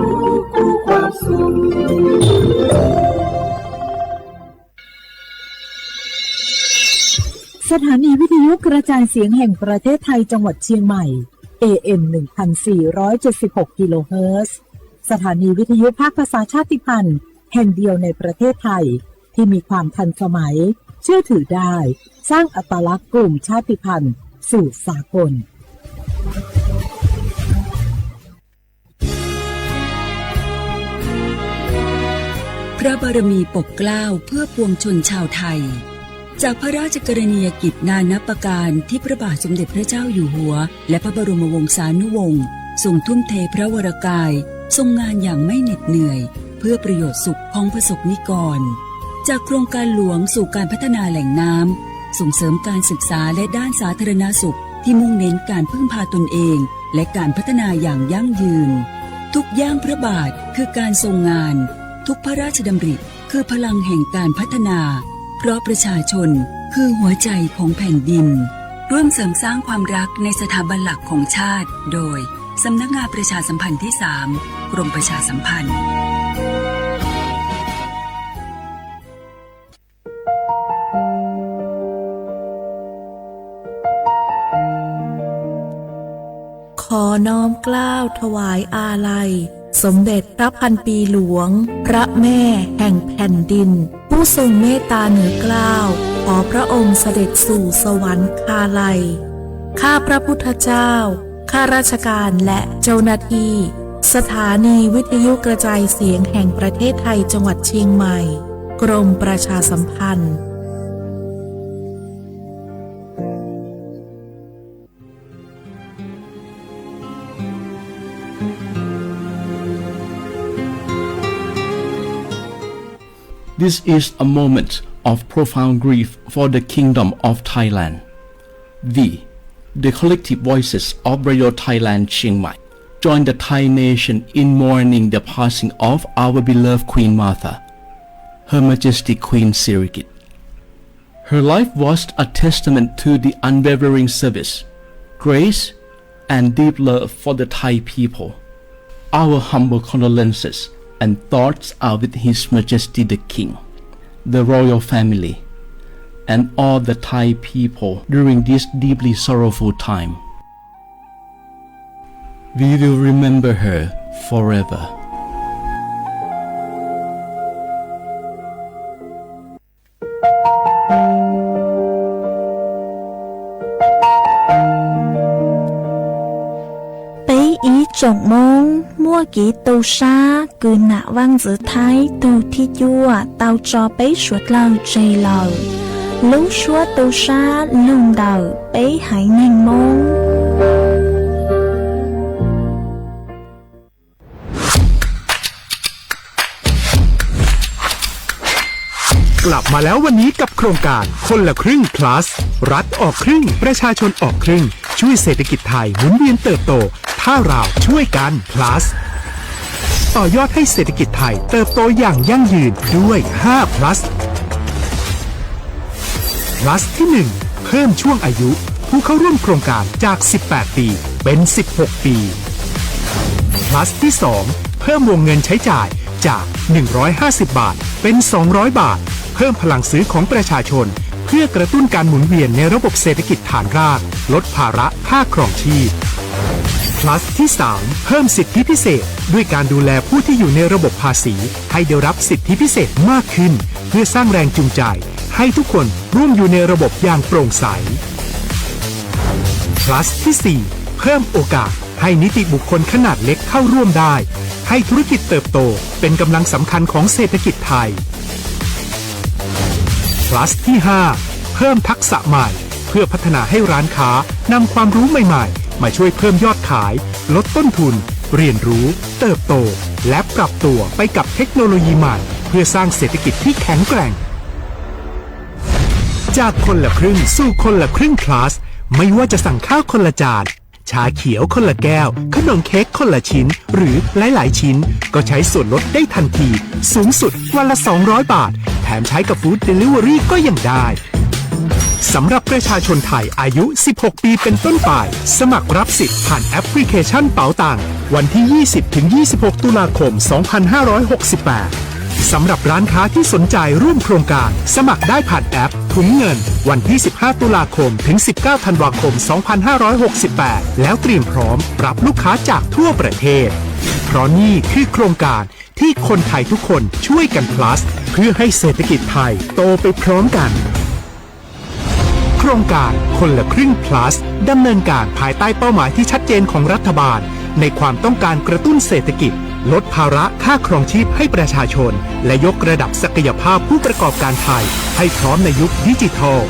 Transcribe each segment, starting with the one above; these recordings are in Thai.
รู้คู่ความสุขสถานีวิทยุกระจายเสียงแห่งประเทศไทยจังหวัดเชียงใหม่ AM 1476 กิโลเฮิรตซ์สถานีวิทยุภาคภาษาชาติพันธุ์แห่งเดียวในประเทศไทยที่มีความทันสมัยเชื่อถือได้สร้างอัตลักษณ์กลุ่มชาติพันธุ์สู่สากลพระบารมีปกเกล้าเพื่อปวงชนชาวไทยจากพระราชกรณียกิจนานับประการที่พระบาทสมเด็จพระเจ้าอยู่หัวและพระบรมวงศานุวงศ์ทรงทุ่มเทพระวรกายทรงงานอย่างไม่เหน็ดเหนื่อยเพื่อประโยชน์สุขของประสบนิกรจากโครงการหลวงสู่การพัฒนาแหล่งน้ำส่งเสริมการศึกษาและด้านสาธารณสุขที่มุ่งเน้นการพึ่งพาตนเองและการพัฒนาอย่างยั่งยืนทุกย่างพระบาทคือการทรงงานทุกพระราชดำริคือพลังแห่งการพัฒนาเพราะประชาชนคือหัวใจของแผ่นดินร่วมเสริมสร้างความรักในสถาบันหลักของชาติโดยสำนักงานประชาสัมพันธ์ที่ 3 กรมประชาสัมพันธ์ขอน้อมเกล้าถวายอาลัยสมเด็จพระพันปีหลวงพระแม่แห่งแผ่นดินผู้ทรงเมตตาเหนือเกล้าขอพระองค์เสด็จสู่สวรรคาลัยข้าพระพุทธเจ้าข้าราชการและเจ้าหน้าที่สถานีวิทยุกระจายเสียงแห่งประเทศไทยจังหวัดเชียงใหม่กรมประชาสัมพันธ์This is a moment of profound grief for the Kingdom of Thailand. We, the collective voices of Radio Thailand Chiang Mai, join the Thai nation in mourning the passing of our beloved Queen Martha, Her Majesty Queen Sirikit. Her life was a testament to the unwavering service, grace, and deep love for the Thai people. Our humble condolences and thoughts are with His Majesty the King, the royal family, and all the Thai people during this deeply sorrowful time. We will remember her forever. Trọng mong mua kỹ tàu xa cứ nạ vang giữa thái tàu thi chua tàu cho bấy suốt lâu chây lờ lúc suốt tàu xa lùng đầu bấy hãy nhanh mong กลับมาแล้ววันนี้กับโครงการคนละครึ่ง plus รัฐออกครึ่งประชาชนออกครึ่งช่วยเศรษฐกิจไทยหมุนเวียนเติบโตถ้าเราช่วยกัน plus ต่อยอดให้เศรษฐกิจไทยเติบโตอย่างยั่งยืนด้วย5 plus plus ที่ 1 เพิ่มช่วงอายุผู้เข้าร่วมโครงการจาก18ปีเป็น16ปีplus ที่ 2 เพิ่มวงเงินใช้จ่ายจาก150 บาทเป็น200 บาทเพิ่มพลังซื้อของประชาชนเพื่อกระตุ้นการหมุนเวียนในระบบเศรษฐกิจฐานรากลดภาระค่าครองชีพ plus ที่ 3 เพิ่มสิทธิพิเศษด้วยการดูแลผู้ที่อยู่ในระบบภาษีให้ได้รับสิทธิพิเศษมากขึ้นเพื่อสร้างแรงจูงใจให้ทุกคนร่วมอยู่ในระบบอย่างโปร่งใส plus ที่ 4 เพิ่มโอกาสให้นิติบุคคลขนาดเล็กเข้าร่วมได้ให้ธุรกิจเติบโตเป็นกำลังสำคัญของเศรษฐกิจไทย plus ที่ 5 เพิ่มทักษะใหม่เพื่อพัฒนาให้ร้านค้านำความรู้ใหม่ๆมาช่วยเพิ่มยอดขายลดต้นทุนเรียนรู้เติบโตและปรับตัวไปกับเทคโนโลยีใหม่เพื่อสร้างเศรษฐกิจที่แข็งแกร่งจากคนละครึ่งสู่คนละครึ่ง plus ไม่ว่าจะสั่งข้าวคนละจานชาเขียวคนละแก้วขนมเค้กคนละชิ้นหรือหลายๆชิ้นก็ใช้ส่วนลดได้ทันทีสูงสุดวันละ200 บาทแถมใช้กับฟู้ดเดลิเวอรี่ก็ยังได้ สำหรับประชาชนไทยอายุ 16 ปีเป็นต้นไปสมัครรับสิทธิ์ผ่านแอปพลิเคชันเป๋าตังวันที่ 20-26 ตุลาคม 2568 สำหรับร้านค้าที่สนใจร่วมโครงการสมัครได้ผ่านแอปถุงเงินวันที่ 15 ตุลาคมถึง 19 ธันวาคม 2568 แล้วเตรียมพร้อมรับลูกค้าจากทั่วประเทศเพราะนี่คือโครงการที่คนไทยทุกคนช่วยกัน plus เพื่อให้เศรษฐกิจไทยโตไปพร้อมกันโครงการคนละครึ่ง plus ดำเนินการภายใต้เป้าหมายที่ชัดเจนของรัฐบาลในความต้องการกระตุ้นเศรษฐกิจลดภาระค่าครองชีพให้ประชาชนและยกระดับศักยภาพผู้ประกอบการไทยให้พร้อมในยุคดิจิทัล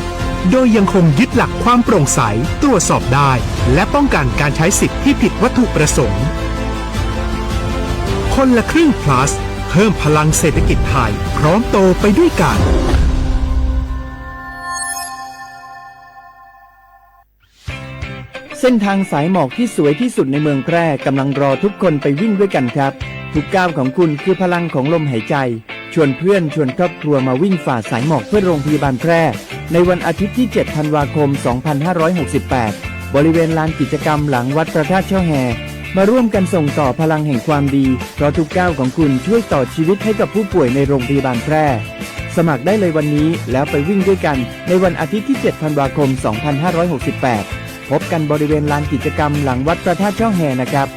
โดยยังคงยึดหลักความโปร่งใสตรวจสอบได้และป้องกันการใช้สิทธิที่ผิดวัตถุประสงค์คนละครึ่ง plus เพิ่มพลังเศรษฐกิจไทยพร้อมโตไปด้วยกันเส้นทางสายหมอกที่สวยที่สุดในเมืองแพร่กำลังรอทุกคนไปวิ่งด้วยกันครับทุกก้าวของคุณคือพลังของลมหายใจชวนเพื่อนชวนครอบครัวมาวิ่งฝ่าสายหมอกเพื่อโรงพยาบาลแพร่ในวันอาทิตย์ที่ 7 ธันวาคม 2568 บริเวณลานกิจกรรมหลังวัดพระธาตุช่อแฮมาร่วมกันส่งต่อพลังแห่งความดีเพราะทุกก้าวของคุณช่วยต่อชีวิตให้กับผู้ป่วยในโรงพยาบาลแพร่สมัครได้เลยวันนี้แล้วไปวิ่งด้วยกันในวันอาทิตย์ที่ 7 ธันวาคม 2568 พบกันบริเวณลานกิจกรรมหลังวัดพระธาตุช่อแฮนะครับ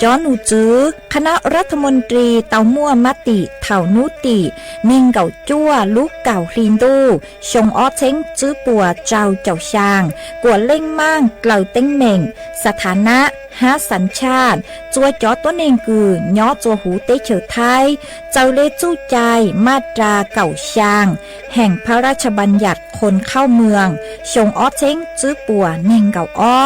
จอหนูจื้อคณะรัฐมนตรีเตามั่วมติเถานุตินิ่งเก่าจั่วลูกเก่าคลีนดูชงอ้อเช้งจื้อปัวเจ้าเจ้าช่างกวดเล่งมั่งเกล่าเต้งเหม่งสถานะหาสัญชาติจัวจอตัวเองคือย่อจัวหูเตเฉอไทยเจ้าเลจู้ใจมาตราเก่าช่างแห่งพระราชบัญญัติคนเข้าเมืองชงอ้อเช้งจื้อปัวเน่งเก่าอ้อ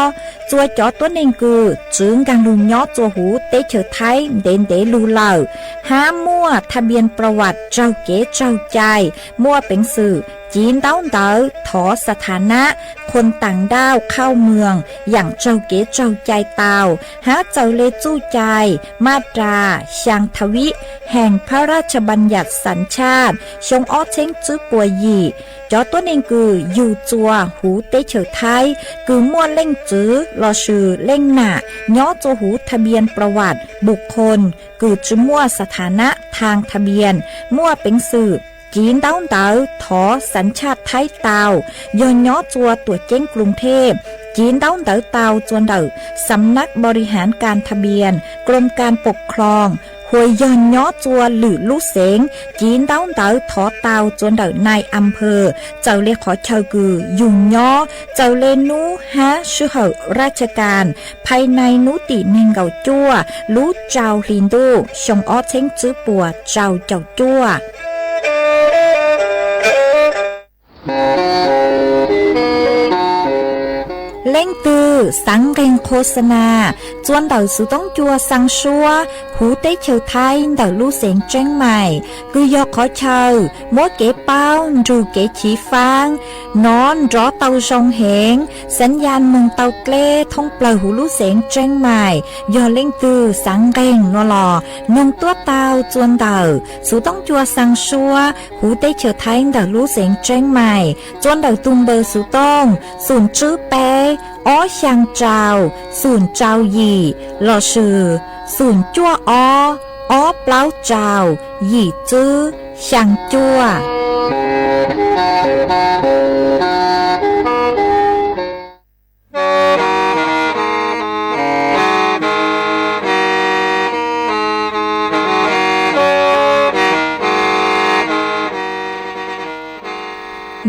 จัวจอตัวเองคือจึงกังลุงย่อจัวหูเตเฉอไทยเด่นเดลูเหล่าหามั่วทะเบียนประวัติเจ้าเก๋เจ้าใจมั่วเป็นสื่อจีนเต้าเต๋อถอสถานะคนต่างด้าวเข้าเมืองอย่างเจ้าเก๋เจ้าใจเตาหาเจ้าเลจู้ใจมาตราช่างทวิแห่งพระราชบัญญัติสัญชาติชงอ้อเช้งจื้อปัวหยี่จอตัวเองคืออยู่จัวหูเตเฉอไทยคือมั่วเล่งจื้อรอชื่อเล่งหน้าย่อจัวหูทะเบียนประวัติบุคคลคือจื้อมั่วสถานะทางทะเบียนมั่วเป็นสื่อจีนเต้าเต๋อถอสัญชาติไทยเตาย้อนย่อจัวตัวเจ้งกรุงเทพจีนเต้าเต๋อเตาจวนเต๋อสำนักบริหารการทะเบียนกรมการปกครองหวยย้อนย่อจัวหรือลูกเสงจีนเต้าเต๋อถอเตาจวนเต๋อนายอำเภอเจ้าเลขอเชากือยุ่งย่อเจ้าเลนูฮะชื่อเหอราชการภายในนุติเนงเก่าจัวรู้เจ้าลินดูชงอ้อเช้งจื้อปัวเจ้าเจ้าจัวเล่งตือสังเรงโฆษณาจวนเต่าสุต้องจัวสังชัวหูเต้เฉาไทยเต่าลู่เสียงเจ้งใหม่คือยอขอเชามัวเก๋เป้าจูเก๋ฉีฟางนอนรอเต่าชงเหงสัญญาณเมืองเต่าเกล้ท่องเปล่าหูลู่เสียงเจ้งใหม่ยอเล่งตือสังเรงนอลอนงตัวเต่าจวนเต่าสุต้องจัวสังชัวหูเต้เฉาไทยเต่าลู่เสียงเจ้งใหม่จวนเต่าตุงเบอร์สุต้องศูนย์จื้อเป้อ้อช่างเจ้าศูนย์เจ้าหยี่หล่อชื่อศูนย์จั่วอ้อเปล่าเจ้าหยี่จื้อช่างจั่ว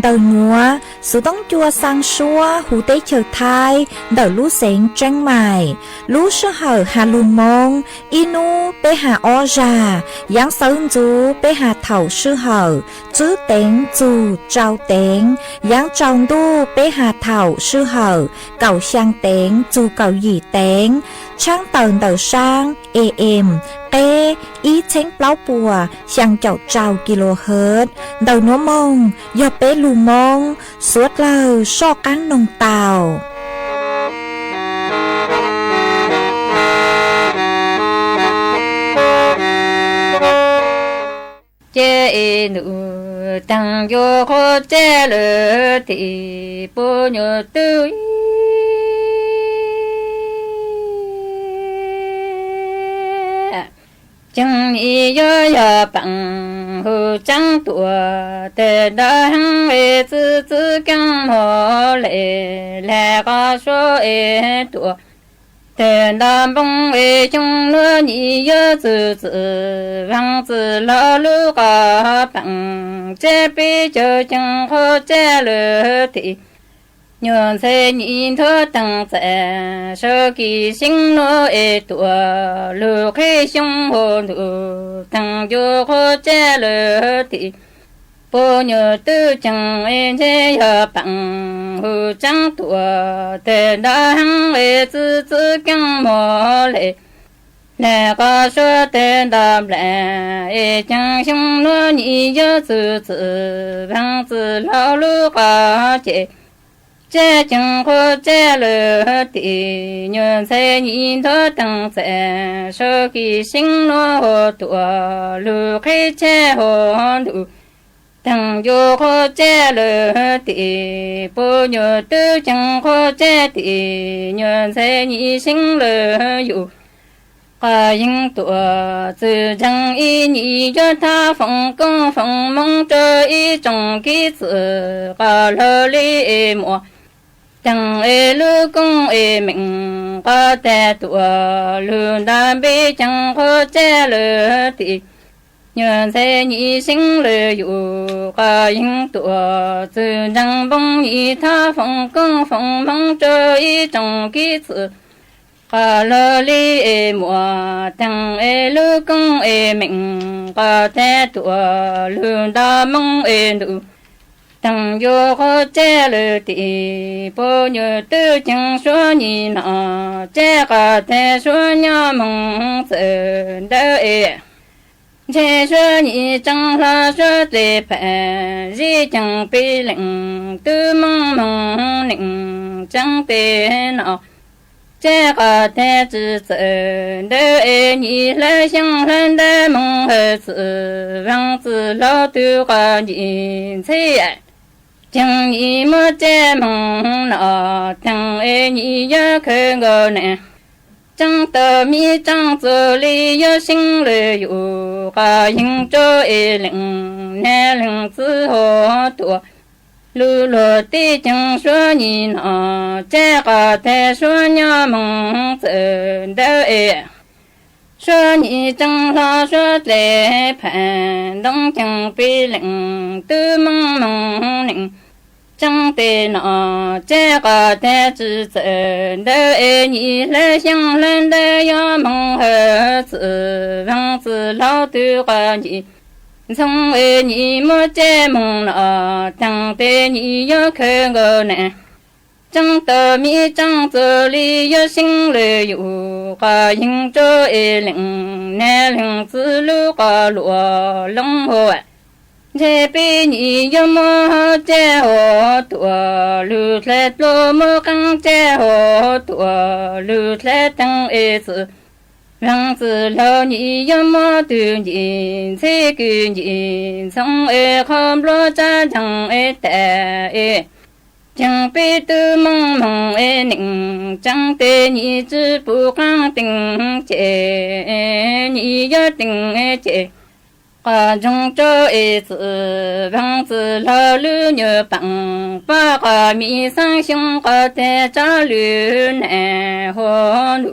เดาหนัวสุต้องจัวสังชัวหูเต้เฉอไทยเดาลู่เสียงเจ้งใหม่ลู่เชื่อเหอหาลุงมงอีนูไปหาอ้อจายังเซิงจูไปหาเถ่าชื่อเหอจื้อเต็งจูเจ้าเต็งยังจองดูไปหาเถ่าชื่อเหอเก่าช่างเต็งจูเก่าหยี่เต็งช่างเตินเดาช่างAMเต้อีเช้งเปล่าปัวช่างเจ้าเจ้ากิโลเฮิรตซ์เดาโนมงยอเป้ลูมงสวดเลาชอกังนงเตา nữ tăng vô khó che lỡ thì bố nhớ tư chẳng ý yo bằng hư trắng tuổi tề đã hăng về tư tư căng mò lệ là có số ế tuổi tề đã bông về trong lứa nhị yo từ từ vang từ lo lũ có bằng chế bi chờ chẳng khó chế lỡ thì nhường thế nhìn thơ tăng sẽ sơ kỳ sinh nô ế tùa lù khi xong hồ nụ tăng vô khó chế lỡ thì bố nhờ tư chẳng ế chế hợp bằng hù trắng tùa tề đã hăng ế tư tư căng mò lệ là có số tên đàm lệ ế chẳng xong nô nhị dơ từ từ vang từ lao lũ có chế chế chẳng khó chế lỡ thì nhân sẽ nhìn thơ tăng sẽ sơ kỳ sinh nó hồ tùa lù khi chế hồ đủ tăng vô khó chế lỡ thì bố nhờ tư chẳng khó chế thì nhân sẽ nhìn sinh lỡ dụ cả những tùa từ chẳng ý nhị cho ta phong công phong mong cho ý trong ký sự cả lỡ lý mùa chẳng ê lưu công ê mình có thể tùa lưu đam bê chẳng khó chế lỡ thì nhờ thế nhị sinh lỡ dụ có những tùa từ chẳng bông nhị tha phong công phong mong cho ý trong ký sự có lỡ lý ê mùa chẳng ê lưu công ê mình có thể tùa lưu đam mong ê đủ tăng vô khó chế lỡ thì bố nhờ tư chẳng số nhìn nọ chế cả thể số nhỏ mong sợ đỡ ế chế số nhị chẳng là số tệ phẻ dì chẳng bị lệnh tư mong mong lệnh chẳng tệ nọ chế cả thể tự sợ đỡ ế nhị lỡ chẳng lên đỡ mong hợp sự vang tự lo tư cả nhìn thế chẳng ý mơ chế mong nọ thằng ê nhị nhớ khơi ngờ nè chẳng tờ mi chẳng tự lý nhớ sinh lệ dụ cả hình cho ê lệnh nè lệnh tư hồ tùa lưu lô tí chẳng số nhìn nọ chế cả thể số nhớ mong tự đỡ ê số nhị chẳng lo số lệ phản đông chẳng bị lệnh tư mong mong lệnh chẳng tê nọ chế cả thể tự tự đỡ ê nhị lệ chẳng lên đỡ yo mong hờ tự vang tự lao tư cả nhị xong ê nhị mơ chế mong nọ chẳng tê nhị yo khơi ngờ nè chẳng tờ mi chẳng tự lý yo sinh lệ dụ cả hình cho ê lệnh nè lệnh tự lưu cả lụa long hồ chế bi nhị yo mơ chế hồ tùa lưu lệ lô mơ căng chế hồ tùa lưu lệ tăng ê sự vang sự lo nhị yo mơ từ nhìn thế cứ nhìn xong ê không lo cha chẳng ê tệ ê chẳng bi tư mong mong ê nịnh chẳng tê nhị chữ bù căng tình chế nhị yo tình ê chế cả trong cho ê sự vang sự lo lưu nhớ bằng ba cả mi sang xong có thể trả lưu nè hồ nụ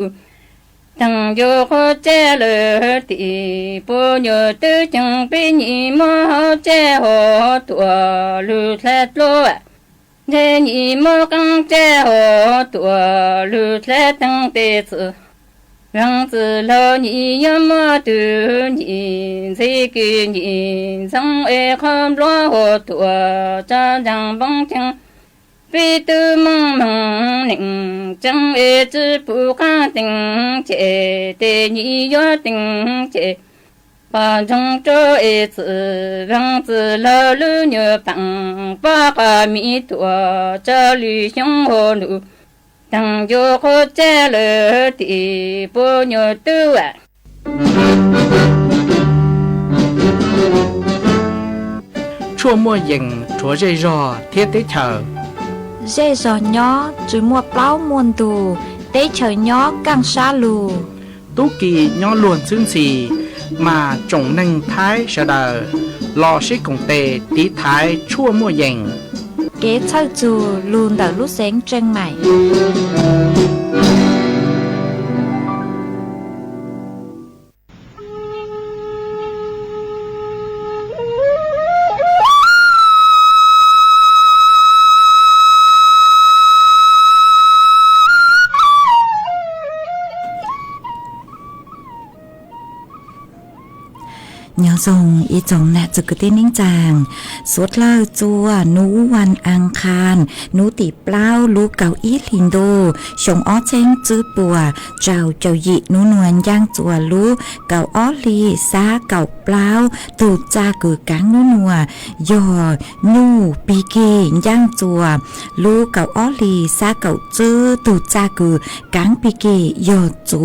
tăng vô khó chế lỡ thì bố nhớ tư chẳng bị nhị mơ chế hồ tùa lưu lết lô chế nhị mơ căng chế hồ tùa lưu lết tăng tê sự vang tự lo nhị yo mơ từ nhìn thế cứ nhìn xong ê không lo hồ tùa cha chẳng bóng chẳng vì tư mong mong nịnh chẳng ê chữ bù ca tình chế tê nhị yo tình chế bà trong cho ê tự vang tự lo lưu nhớ bằng ba ca mi tùa cha lì xong hồ nụ tăng vô khó chế lỡ thì bố nhớ tư chua mua dành chúa dây rò thiết tế chờ dê giò nhó chứ mua plau muôn tù tế chờ nhó càng xa lù tú kỳ nhó luôn xương xì mà trồng nâng thái sợ đờ lò xí cùng tề tí thái chua mua dành kế thâu chù luôn đỡ lúc sáng chân mày nhớ dùng ý chồng nèจะกตินิ่งจางสวดเล่าจัวนูวันอังคารนูตีเปล่าลูกเก่าอีลินโดชงอ้อเจงจื้อปัวเจ้าหยินูนวลย่างจัวลูเก่าอ้อลีซาเก่าเปล่าตูจากือกังนูนัวยอนูปีเกย่างจัวลูกเก่าอ้อลีซาเก่าจื้อตูจากือกังปีเกยอจู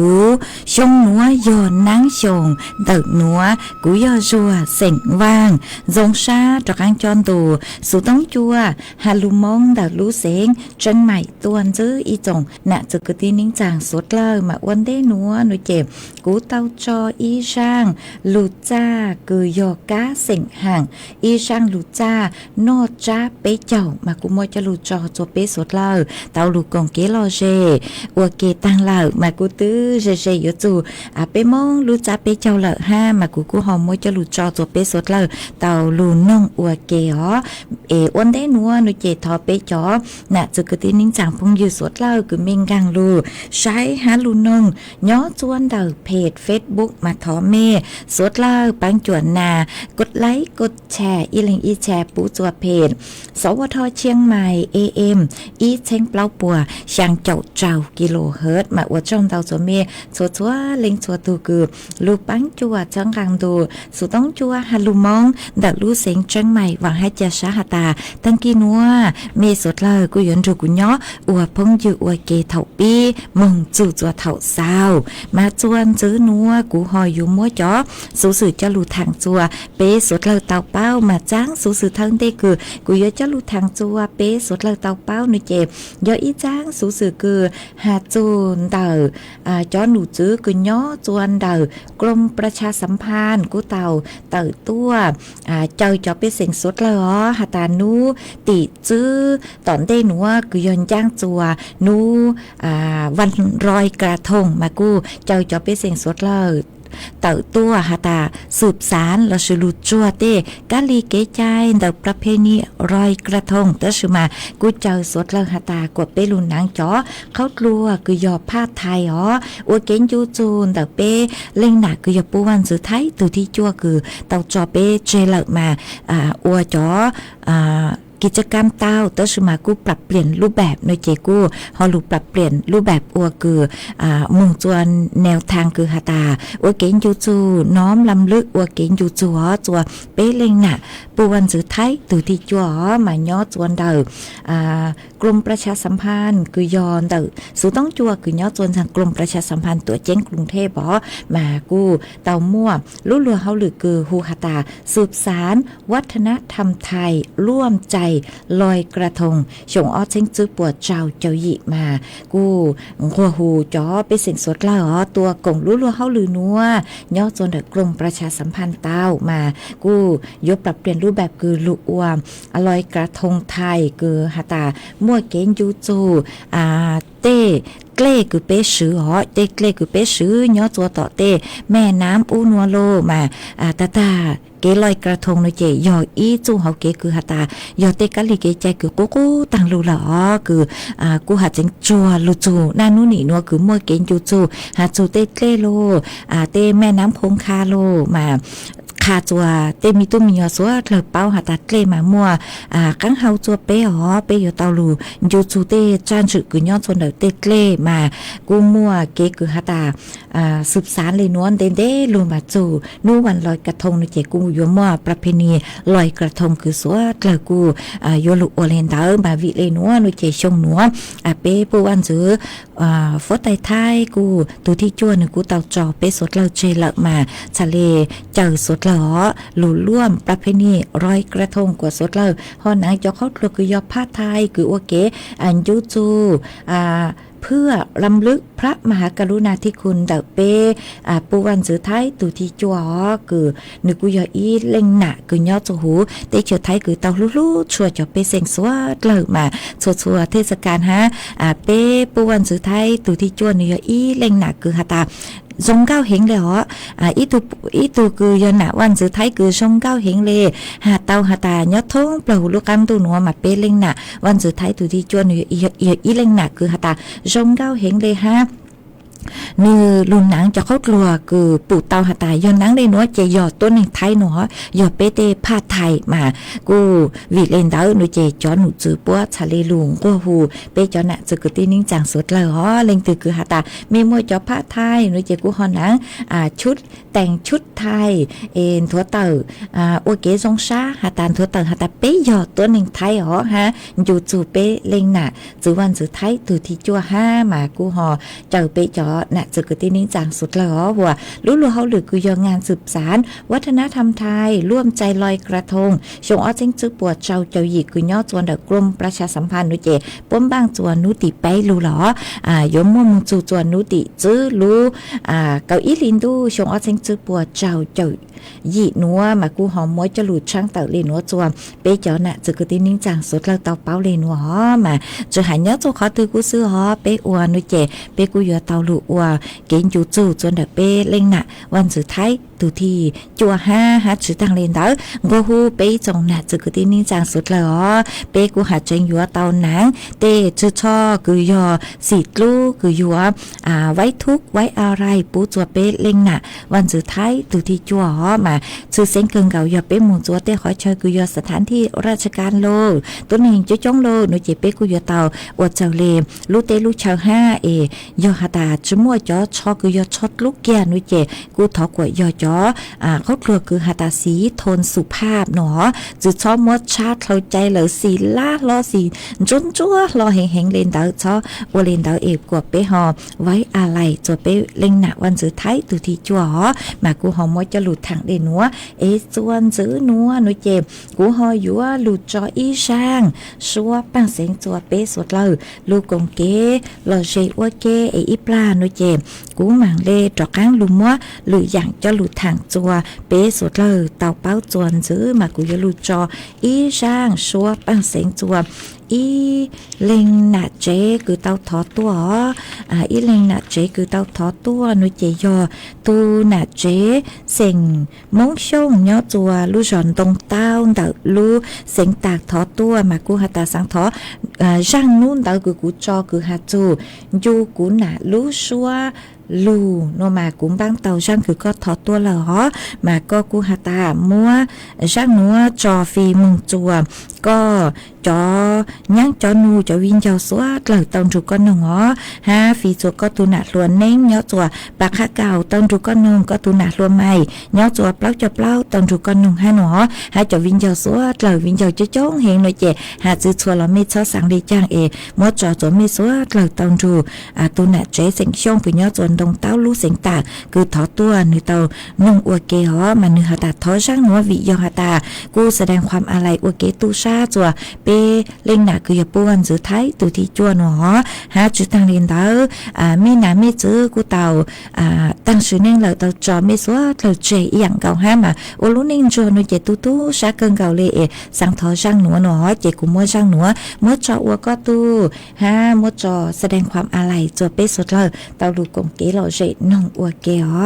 ชงนัวยอนั่งชงเตินัวกูยอจัวเส็งว่างจงชาตระกังจอนตูสุต้องจัวฮาลุมงดาลูเสงจังใหม่ตวนจื้ออีจงน่ะจะกตินิ่งจางสดเลยมาวันได้นัวหนูเจ็บกูเต้าจออีช่างลูจ้าคือยอก้าเส็งห่างอีช่างลูจ้านอจ้าเป๊เจ้ามากูมวยจะลูจอจัวเป๊สดเลยเต้าลูกงเกลอเจอวเกตังเลยมากูตื้อเจยจูเป๊มงลูจ้าเป๊เจ้าเลยห้ามากูหอมมวยจะลูจอตัวเป๊สดเลยเต้าลูน้องอวเกอ๋อวันได้นัวหนูเจทอเป๊จ่อน่ะจะกตินิ่งจางพงยืดสดเลยคือเมงกังลูใช้หาลูน้องย้อจวนเดาเพจ Facebook มาทอเมสดเลยปังจวนนากดไลค์กดแชร์อีลิงอีแชร์ปูจัวเพจสวทเชียงใหม่ AM อีเชงเปล่าปัวช่างเจ้ากิโลเฮิรตซ์มาอวดช่องเตาจัวเมชัวเล็งชัวตูคือลูปังจัวจังกังดูสุต้องจัวฮัลลูมองดักลูเสียงจังใหม่หวังให้จะชาหตาตั้งกีนัวเมสดเลยกูยนรูกุญย้ออวพงยืออวเกเถาปีมงจู่จัวเถาซาวมาจวนซื้อนัวกูหอยอยู่มัวจ๋อสูสื่อจะลูทางจัวเป๊สดเลยเตาเป้ามาจ้างสูสื่อทั้งได้คือกูยจะลูทางจัวเป๊สดเลยเตาเป้าหนูเจ็บยออีจ้างสูสื่อคือหาจูนเตอจ้อหนูจื้อกุญย้อจวนเตอกรมประชาสัมพันธ์กูเตาตัวเจ้าจะเป็นเสียงสดเลยอ๋อหาตานูติจื้อตอนได้หนูคือยนย่างจัวนูวันรอยกระทงมากูเจ้าจะเป็นเสียงสดเลยตัวหาตาสืบสารและสรุปจัวเต้กาลีเกใจเดาประเพณีรอยกระทงเตชมากูเจ้าสดเลยหาตากดเปลุนนางจ๋อเขากลัวคือยอผ้าไทยอ๋ออวเกนยูจูนเดาเป้เล่งหนักคือยอปูวันสุดท้ายตัวที่จัวคือเตาจอเป้เจลมาอวจ๋อกิจกรรมเต้าเตชมากูปรับเปลี่ยนรูปแบบในเจกูฮอลูปรับเปลี่ยนรูปแบบอัวคือมุ่งจวนแนวทางคือหาตาอัวเก่งยูจูน้อมลำลึกอัวเก่งยูจูอ๋อจัวเป้เล็งน่ะปูวันสือไทยตัวที่จัวอ๋อมาย้อจวนเดอกรมประชาสัมพันธ์คือยอนเดอสูต้องจัวคือย้อจวนทางกรมประชาสัมพันธ์ตัวเจ้งกรุงเทพอ๋อมากูเต่ามั่วรู้เรือเฮาหรือคือฮูหาตาสืบสารวัฒนธรรมไทยร่วมใจลอยกระทงส่งอ้อเชิงซื้อปวดเจ้าหยิมากูหัวหูจ๋อไปเสียงสดแล้วอ๋อตัวกงรู้เฮาหรือนัวย่อจนเดกรมประชาสัมพันธ์เต้ามากูยกปรับเปลี่ยนรูปแบบคือลุอวมลอยกระทงไทยคือหาตามั่วเกณฑ์ยูจูเต้เกล้คือเป้ซื้ออ๋อเต้เกล้คือเป้ซื้อย่อตัวต่อเต้แม่น้ำอูนัวโลมาตาเกลอยกระทงในเจยออีจูเฮาเกคือหาตายอเตกะลิเกใจคือกูตังลูละอ๋อคือกูหาจังจัวลูจูนานูนี่นัวคือมัวเกนจูจูหาจูเตเกลโลเตแม่น้ำคงคาโลมาคาจัวเตมีตุ้มมียอสัวเถลเป้าหาตาเกลมามัวกังเฮาจัวเป้อ๋อเป้อยู่เตาลูยูจูเตจานสึคือยอดจนเดเตเกลมากูมัวเกคือหาตาสืบสารเลยนวลเด้ลูมาจูนูวันลอยกระทงในเจกูยัวมัวประเพณีลอยกระทงคือสัวเถลกูยัวลูโอเลนเดอร์มาวิเลนัวในเจชงนัวเป้ปูวันจือฟอไตไทยกูตัวที่จัวนึกูเตาจอเป้สดเลเจเลมาทะเลเจอสดเล แล้วหลู่ร่วมประเพณีร้อยกระทงกว่าสดเลยฮอหนังจะเข้าตัวคือยอผ้าไทยคือโอเคอันยูจูเพื่อรำลึกพระมหากรุณาธิคุณเดเปปูวันสือไทยตุที่จัวคือนึกยออีเล่งหนะคือยอจูหูเตเชียวไทยคือเตาลู่ชัวจะไปเสียงสวดเลยมาชัวเทศกาลฮะเปปูวันสือไทยตุที่จัวนึกยออีเล่งหนะคือฮาตาสงเก้าเฮงเลยอีตูคือยนวันสุดท้ายคือสงเก้าเฮงเลยหาเตาหาตายอดทงเปล่าลูกกำตัวหนัวมาเป้เล่งน่ะวันสุดท้ายตัวที่จวนอีเล่งน่ะคือหาตาสงเก้าเฮงเลยฮะนี่ลุนหนังจะเข้ากลัวคือปู่เตาหาตายย้อนหนังได้หนัวจะหยอดตัวหนึ่งไทยหนัวหยอดเปเตผ้าไทยมากูวิเลนดาวหนูเจจอหนูจือปัวชาลีลุงกูหูเปจอน่ะจือกตีนิ่งจางสุดเลยฮะเล็งตือคือหาตามีมวยจอผ้าไทยหนูเจกูฮอนหนังชุดแต่งชุดไทยเอ็นทัวเตอโอเคทรงชาหาตาทัวเตอหาตาเปหยอดตัวหนึ่งไทยฮะอยู่จูเปเล็งน่ะจือวันจือไทยตัวที่จัวห้ามากูฮอเจอเปจอน่ะจะเกิดที่นิ่งจางสุดเลยหัวรู้เขาหรือคือยงานสืบสารวัฒนธรรมไทยร่วมใจลอยกระทงชงอ้อเจ้งจื้อปวดเจ้าหยิกคือย่อจวนเด็กกรมประชาสัมพันธ์นุเจป้มบ้างจวนนุติไปรู้หรอยมมุงจูจวนนุติจื้อรู้เกาอีลินดูชงอ้อเจ้งจื้อปวดเจ้าหยินัวมากูหอมมวยจะหลุดช่างเต่าเลนัวจวนเปจอน่ะจะเกิดที่นิ่งจางสุดเลยเต่าเป้าเลนัวมาจะหายเนื้อตัวเขาตือกูซื้อเปอวนุเจเปกูยัวเต่าหลุอวเกณฑ์จูจูจนเดเป้เล่งน่ะวันสุดท้ายตัวที่จัวห้าหาชื่อทางเลนเตอร์กูฮูเป้จงน่ะจะกที่นิ่งจางสุดเลยเป้กูหาเจงยัวเตาหนังเตชื่อช่อคือยอสีกลูคือยัวไว้ทุกไว้อะไรปูจัวเป้เล่งน่ะวันสุดท้ายตัวที่จัวมาชื่อเส้นเกินเก่ายอเป้หมู่จัวเต้ขอเชิญคือยอสถานที่ราชการโลตัวนี้จะจ้องโลหนูเจเป้กูยอเตาอวดเจ้าเลลูเตลูชาวห้ายอหาตาจมัวจอชอคือยอชดลูกแก่นุเจกูถอกว่ายอจอเขากลัวคือหาตาสีโทนสุภาพเนาะจุดชอบมดชาติเข้าใจเหลือสีล่ารอสีจนจั่วรอแหงเลนดาวชอวเลนดาวเอกกว่าเป้หอไว้อะไรจวเป้เล็งหนักวันสุดท้ายตุที่จั่วมากูหอมมดจะหลุดทางเดนัวส่วนซื้อนัวนุเจกูหอยัวหลุดจออีช่างชัวปังเสียงจัวเป้สดเลยลูกกงเก๋หล่อเชอวเก๋อีปลานุเจกูหมางเล่จอกก้างลุมมัวหรืออย่างจะหลุดทางจัวเป๊สุดเลยเต่าเป้าจวนซื้อมากูจะหลุดจออีช่างชัวปังเสียงจัวอีเล็งหนาเจคือเต่าทอตัวอีเล็งหนาเจคือเต่าทอตัวนุเจยอตูหนาเจเสียงมงชงย่อจัวลู่จอนตรงเต้าเต่าลู่เสียงตากทอตัวมากูหาตาสังทอช่างนู่นเต่าคือกูจอคือหาจูยูกูหนาลู่ชัวลูโนมากุ้งบางเตาช่างคือก็ทอดตัวเหรอมาก็กูหาตามัวช่างนัวจอฟีมุงจัวก็จอยังจอนูจอวินเจ้าสวดเลยตอนจุก็หนงฮะฟีจัวก็ตุนัดล้วนเน่งเนาะจัวปากข้าเก่าตอนจุก็นงก็ตุนัดล้วนใหม่เนาะจัวเปล่าจะเปล่าตอนจุก็นงฮะหนอฮะจอวินเจ้าสวดเลยวินเจ้าจะจ้องเฮงเลยเจหาจื้อชัวเราไม่ชอบสั่งได้จ้างมัวจอจอไม่สวดเลยตอนจุตุนัดเจเสียงช่องปีเนาะจวนดงเต้าลูเสียงตาคือถอตัวนึเต้านงอวเกหอมันนึหาตาทอช่างนัววิยอหาตากูแสดงความอะไรอวเกตูชาจัวเปเล่งหนาคือยาปวนจื้อไทยตัวที่จัวหนอหาจื้อทางเรียนเต้าไม่นาไม่จื้อกูเต้าตั้งชื่อเน่งเลยเต้าจอไม่สวดเลยเจอย่างเก่าห้ามาโอลุนิ่งจัวนุเจตูตูชาเกินเก่าเลยสังทอช่างหนัวหนอเจกูมัวช่างหนัวมัวจออวก็ตูฮามัวจอแสดงความอะไรจัวเปสุดเลยเต้าลูกกงเก๋หล่อเจนงอวเกหอ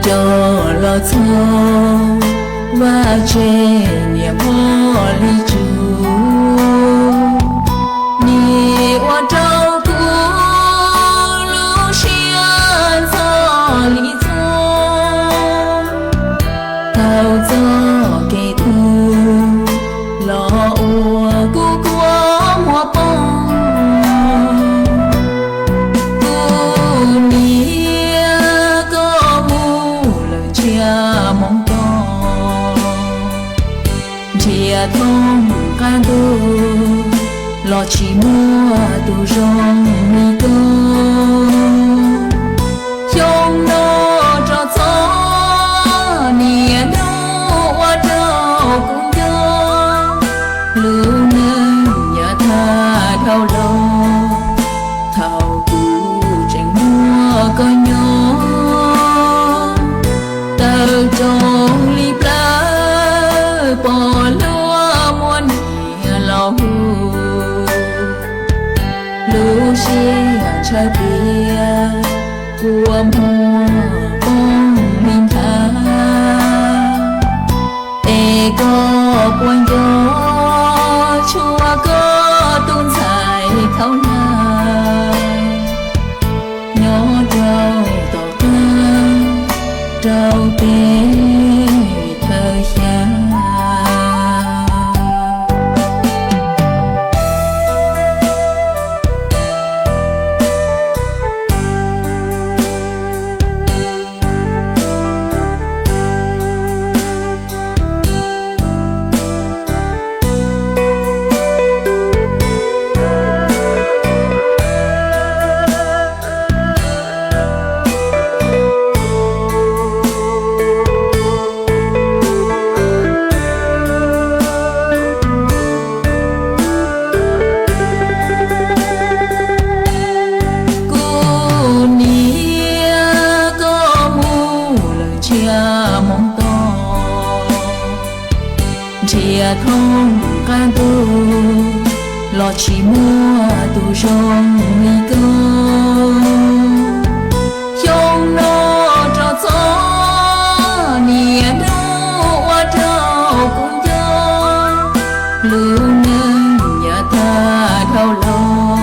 cho lo cho và trên nhàพ่อ lý chú nhị hoa trâu cũ lũ xiên cho lý cho thao cho kẻ thù lo ua cú qua hoa bông cú nia có mu lời chia mong to chia thông can tu lo chỉ mua tu rong mi tô trong nó cho gió nia nó qua đâu cũng do lưu nâng nhà tha thao lâu thao cũ tranh mua có nhỏ tờ trong ly plá bỏ lúa muôn nhà lòng lưu chia trái bia của mùa bông minh tha ê có quan gió chua có tuôn dài khâu nào nhỏ trâu tỏ ta trâu tê thời gian chia thông can tu lo chỉ mua tu rong mi tô trong nó cho gió nia nó qua đâu cũng do lưu nâng nhà ta thao lo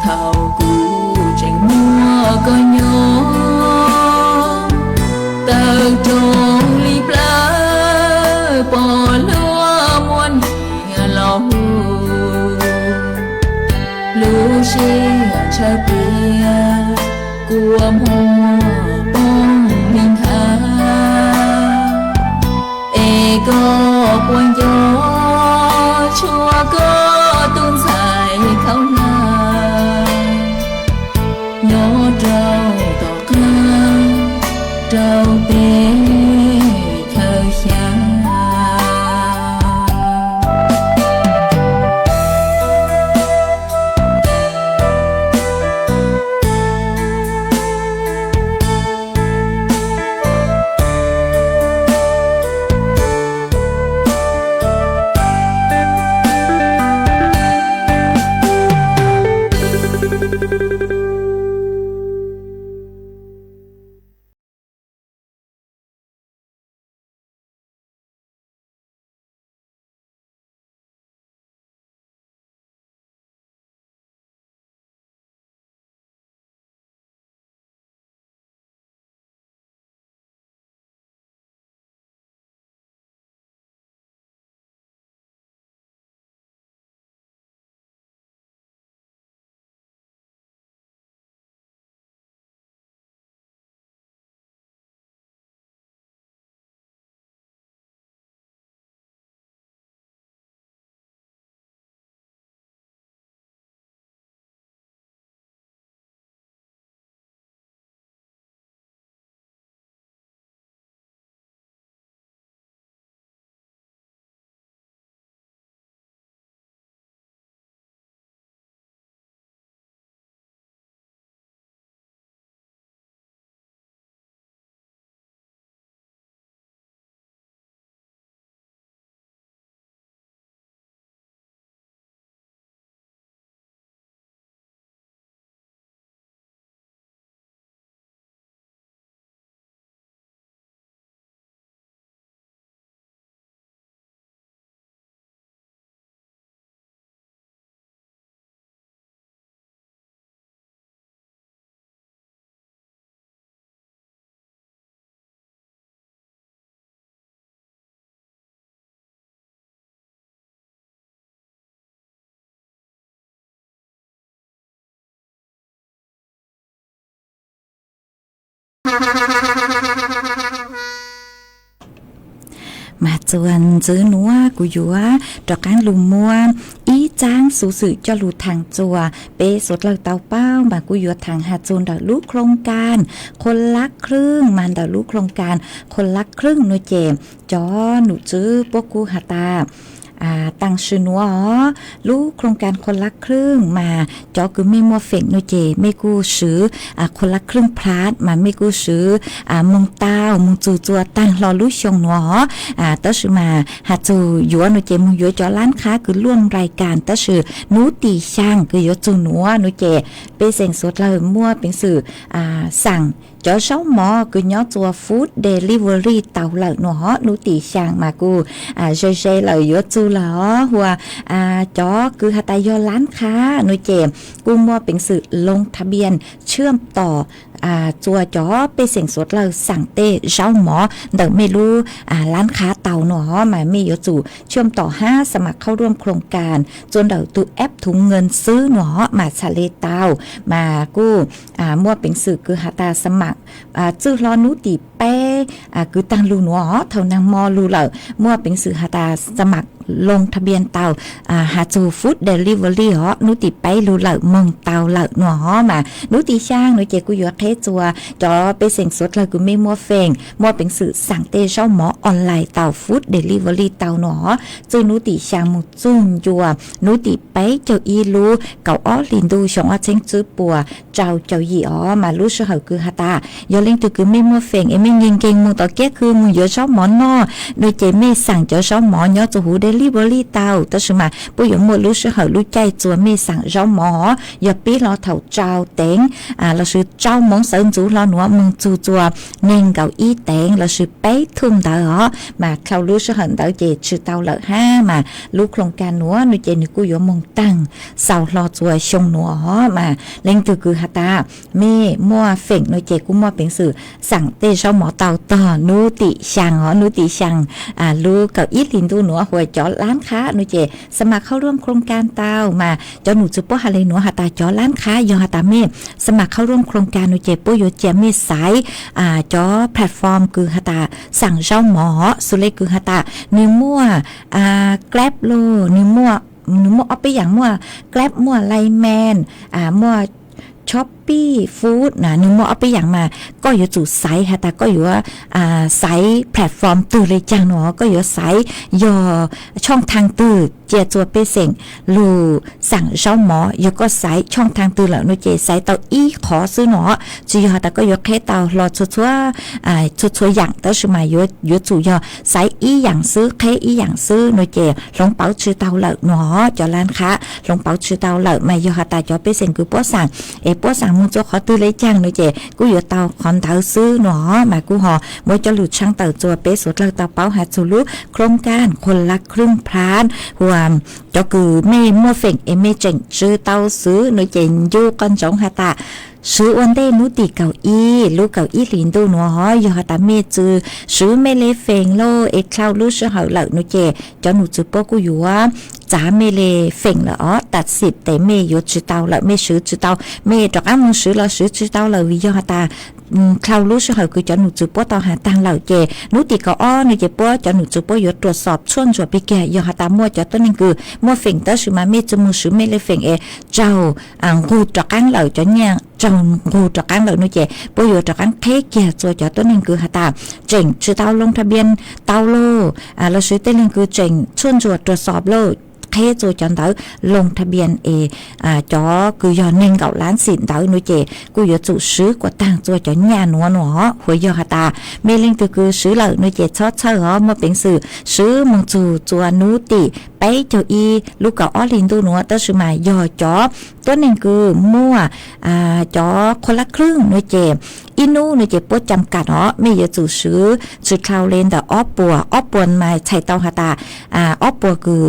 thao cũ tranh mua có nhỏ tờ trong ly plá bỏ lúa muôn nhà lòng lưu chia trái bia của mùa bông minh tha ê có quan gió chua có tuôn dài khâu nào nhỏ trâu tỏ ca trâu tê mà chuan giữ núa của dúa trọ cán lù mua ý trang sự sự cho lù thằng chùa bê sốt lời tàu bao mà của dúa thằng hạt chuồn đào lúโครงการคนละครึ่งมันดาวลúโครงการคนละครึ่งนู่นเจมจอหนูซื้อพวกกูหาตาตั้งชื่อนัวลูกโครงการคนละครึ่งมาจอคือไม่มัวเฟ่งโนเจไม่กูซื้อคนละครึ่งพลาดมาไม่กูซื้อมุงเต้ามุงจูจัวตั้งรอลูกชงนัวตั้งชื่อมาหาจูยัวโนเจมุงยัวจอร้านค้าคือล่วงรายการตั้งชื่อนูตีช่างคือยัวจูนัวโนเจเป็นเสียงสดเลยมั่วเป็นสื่อสั่งcho 6 mò cứ nhớ chùa food delivery tàu lợn nó nụ tỷ sang mà cô dây lời giữa chu là hoa cho cứ hạt tay do lán khá nuôi chèm cô mua bình sự lông thà biên เชื่อมต่อจัวจอไปเสียงสดเราสั่งเต้เช้าหมอเดี๋ยวไม่รู้ร้านค้าเต่าหนอมาไม่ยจู่เชื่อมต่อ5สมัครเข้าร่วมโครงการจนเดี๋ยวตัวแอปถุงเงินซื้อหนอมาชาเลเต้ามากู้มั่วเป็นสื่อคือหาตาสมัครจื้อรอนุติเป้คือตังรูหนอเท่านังมอรูเหล่ามั่วเป็นสื่อหาตาสมัครลงทะเบียนเตาหาจูฟู้ดเดลิเวอรี่นุติไปรูเหล่ามงเตาเหล่าหนอมานุติช่างนุเจกูอยู่เทจัวจอไปเสียงสดเลยกูไม่มัวเฟงมัวเป็นสื่อสั่งเตเช่าหมอออนไลน์เตาฟู้ดเดลิเวอรี่เตาหนอจูนุติช่างมุจุนจัวนุติไปเจ้าอีรู้เก่าอ้อลินดูชงอ้อเชงจื้อปัวเจ้าหยีอ้อมารู้เชื่อเขาคือฮาตายอเล่งตัวคือไม่มัวเฟงไม่ยิงเก่งมึงต่อแก้คือมึงเยอะเช่าหมอนอโดยเจไม่สั่งเจ้าเช่าหมอเนาะจะหูเดลิเวอรี่เตาแต่สมัยปุยหมดรู้เชื่อเขารู้ใจจัวไม่สั่งเจ้าหมออย่าปีรอเถ่าเจ้าเต็งเราซื้อเจ้ามองเสริมจูรอหนัวมึงจูจัวเน่งเก่าอีเต็งเราซื้อไปทุ่มเตามาเขารู้เชื่อเขาเตาเจชื่อเตาเหลือ5มารู้โครงการหนัวนุเจนึกกูอยู่มองตั้งเสารอจัวชงหนัวมาเล่งตัวคือฮาตาไม่มัวเฟ่งนุเจกูมัวเป็นสื่อสั่งเตเช้าหมอเตาต่อนุติช่างนุติช่างรู้เก่าอีลินดูหนัวหัวจอร้านค้านุเจสมัครเข้าร่วมโครงการเตามาจอหนูจุปฮาเลหนัวฮาตาจอร้านค้ายอฮาตาเมสมัครเข้าร่วมโครงการนุเจปุยเจเมสายจอแพลตฟอร์มคือฮาตาสั่งเช้าหมอสุเลคือฮาตานิมัวแกร็บโลนิมัวเอาไปอย่างมัวแกร็บมัวไลแมนมัวช้อปปี้ฟู้ดนะนึกว่าเอาไปอย่างมาก็อยู่จู่ไซต์ค่ะแต่ก็อยู่ว่าไซต์แพลตฟอร์มตื่นเลยจังเนาะก็อยู่ไซต์ย่อช่องทางตื่นเจียจัวเปเซ็งลูสั่งเช้าหมอยก็ไซต์ช่องทางตื่นแล้วนุเจไซต์เตาอีขอซื้อเนาะจีค่ะแต่ก็อยู่แค่เตารอชัวอย่างแต่สมัยอยู่จู่ย่อไซต์อีอย่างซื้อแค่อีอย่างซื้อนุเจลงเป๋าชื่อเตาเหล่าเนาะจอร้านค้าลงเป๋าชื่อเตาเหล่ามาอยู่ค่ะแต่จอเปเซ็งคือป้อสั่งป้อสั่งมึงจะขอตื้อเลยจังเลยเจกูอยู่เตาคอนเตาซื้อหนอมากูหอมวยจะหลุดช่างเตาจัวเป๊ะสุดเลยเตาเป้าหาสูรุโครงการคนละครึ่งพลานหัวจะคือไม่มัวเฟ่งไม่เจ๋งซื้อเตาซื้อหน่วยเจนยูกันจงหาตาซื้อวันเดนุติเก่าอีลูกเก่าอีลินดูหนัวหอยอตาเมจือซื้อไม่เลเฟงโลเอ็กคลาวลูกซื้อเหาเหล่านุเจจะหนูจือปกูอยู่ว่าจ้าเมเลเฟ่งละตัดสิบแต่เมยจือเตาละเมซื้อจือเตาเมดอกอ้ามึงซื้อละซื้อจือเตาละวิยอตาคราวรู้สึกคือจะหนูจือป้อต่อหาตังเหล่าเจนุติก็อ้อในเจป้อจะหนูจือป้อยตรวจสอบช่วงจวบปีแก่ยอหาตามัวจะต้นนึงคือมัวเฟ่งแต่ซื้อมาเมจือมือซื้อเมเลเฟ่งเจ้ากูตอกอังเหล่าจะเนี่ยจังกูตอกอังเหล่านุเจป้อยตอกอังเทเกียจัวจะต้นนึงคือหาตาเจ๋งชื่อเตาลงทะเบียนเตาโลเราซื้อต้นนึงคือเจ๋งช่วงจวดตรวจสอบโลเทโจจอนเต๋อลงทะเบียนจอคือยอเน่งเก่าล้านสินเต๋อนุเจกูยอจู่ซื้อกว่าต่างตัวจอญาหนัวหัวยอหาตาเมลิงตัวคือซื้อเหล่านุเจชอเช่อมาเป็นสื่อซื้อมึงจู่จัวนุติไปเจ้าอีลูกเก่าอ้อลินตัวหนัวตั้งชื่อมายอจอตัวนึงคือมั่วจอคนละครึ่งนุเจอินูนุเจปวดจำกัดไม่ยอจู่ซื้อคราวเลนแต่อ้อปัวมาใช้เตาหาตาอ้อปัวคือ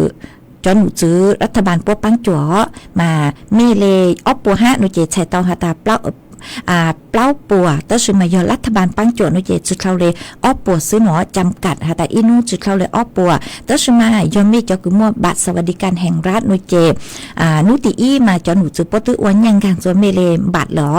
จนหนูซื้อรัฐบาลปวปังจั่วมาเมเลอปัวฮะหนูเจใช้เตาหาตาเปล่า เปล่าปัวแต่สมัยรัฐบาลปังโจนเจจุดเขาเลยอ้อปัวซื้อหนอจำกัดแต่อีนู้จุดเขาเลยอ้อปัวแต่สมัยยอมมีเจ้ากุมบัตรสวัสดิการแห่งรัฐนุเจนุติอีมาจอหนูจุดปตุวันยังการส่วนเมเลบัตรหรอ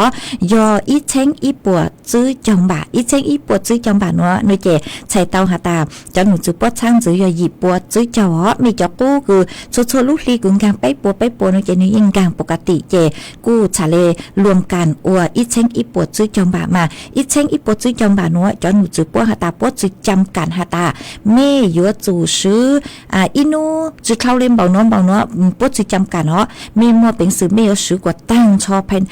ยออีเช้งอีปัวซื้อจองบาอีเช้งอีปัวซื้อจองบาเนาะนุเจใช้เตาหาตาจอหนูจุดปดช่างซื้อยอหยิบปัวซื้อจอมีเจ้ากู้คือโซลูกลีกุงกางไปปัวนุเจนี่ยังกางปกติเจกู้ชาเลรวมกันอัวอีเช้งอีปัวซื้อจองบามาอีเช้งอีปัวซื้อจองบาเนาะจอหนูจุดปัวหาตาปัวซื้อจำกันหาตาเมย์ยัวจูซื้ออีนูจุดเข้าเล่มเบาเนาะปัวซื้อจำกันเนาะมีมัวเป็นสื่อเมย์ซื้อกว่าตั้งชอเพน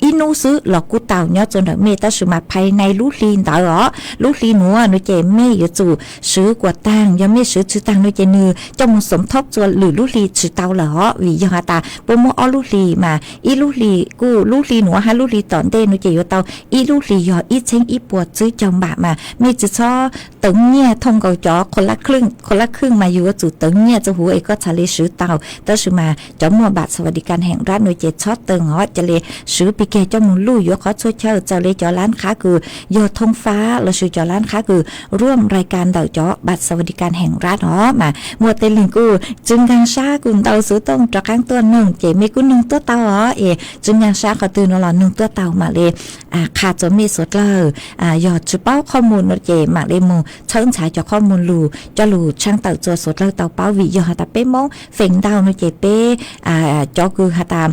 อีนูซื้อหลอกกูเต่าเนาะจนเมย์ตั้งซื้อมาภายในลูกลีนต่อหรอลูกลีนัวนุเจเมย์ยัวจูซื้อกว่าตั้งยังไม่ซื้อตั้งนุเจนือจงสมทบจวนหรือลูกลีซื้อเต่าหรอวิยาตาปัวมัวอ้อลูกลีมาอีลูกลีกูลูกลีนัวฮะลูกลีตอนเต้นุเจยัวเต่าอีลูกลียออีเช้งอีปวดซื้อจอมบะมามีจะชอตึงเนี่ยทงเกาจอคนละครึ่งมาอยู่ว่าจู่ตึงเนี่ยจะหัวเอกก็ทะเลซื้อเต่าตั้งซื้อมาจอมมัวบัตรสวัสดิการแห่งรัฐนุเจชอตึงอ๋อจะเลยซื้อปีเกจมุนลู่ยกเขาช่วยเช่าเจ้าเลยจอร้านค้าคือยอทงฟ้าเราซื้อจอร้านค้าคือร่วมรายการเต่าจอบัตรสวัสดิการแห่งรัฐอ๋อมามัวเตลิงกูจึงกังชากุนเต่าซื้อต้องจอข้างตัวหนึ่งเจมีกุนหนึ่งตัวเต่าอ๋อจึงกังชาเขาตื่นนอนหนึ่งตัวเต่ามาเลยขาดจะมีสดเลยยอดจุเป้าข้อมูลเจมาเลยมูเชิญฉายจอข้อมูลลู่จะลู่ช่างเต่าตัวสดเลยเต่าเป้าวิยอตาเป้มงเฟ่งดาวเจเป้จอคือหาตาม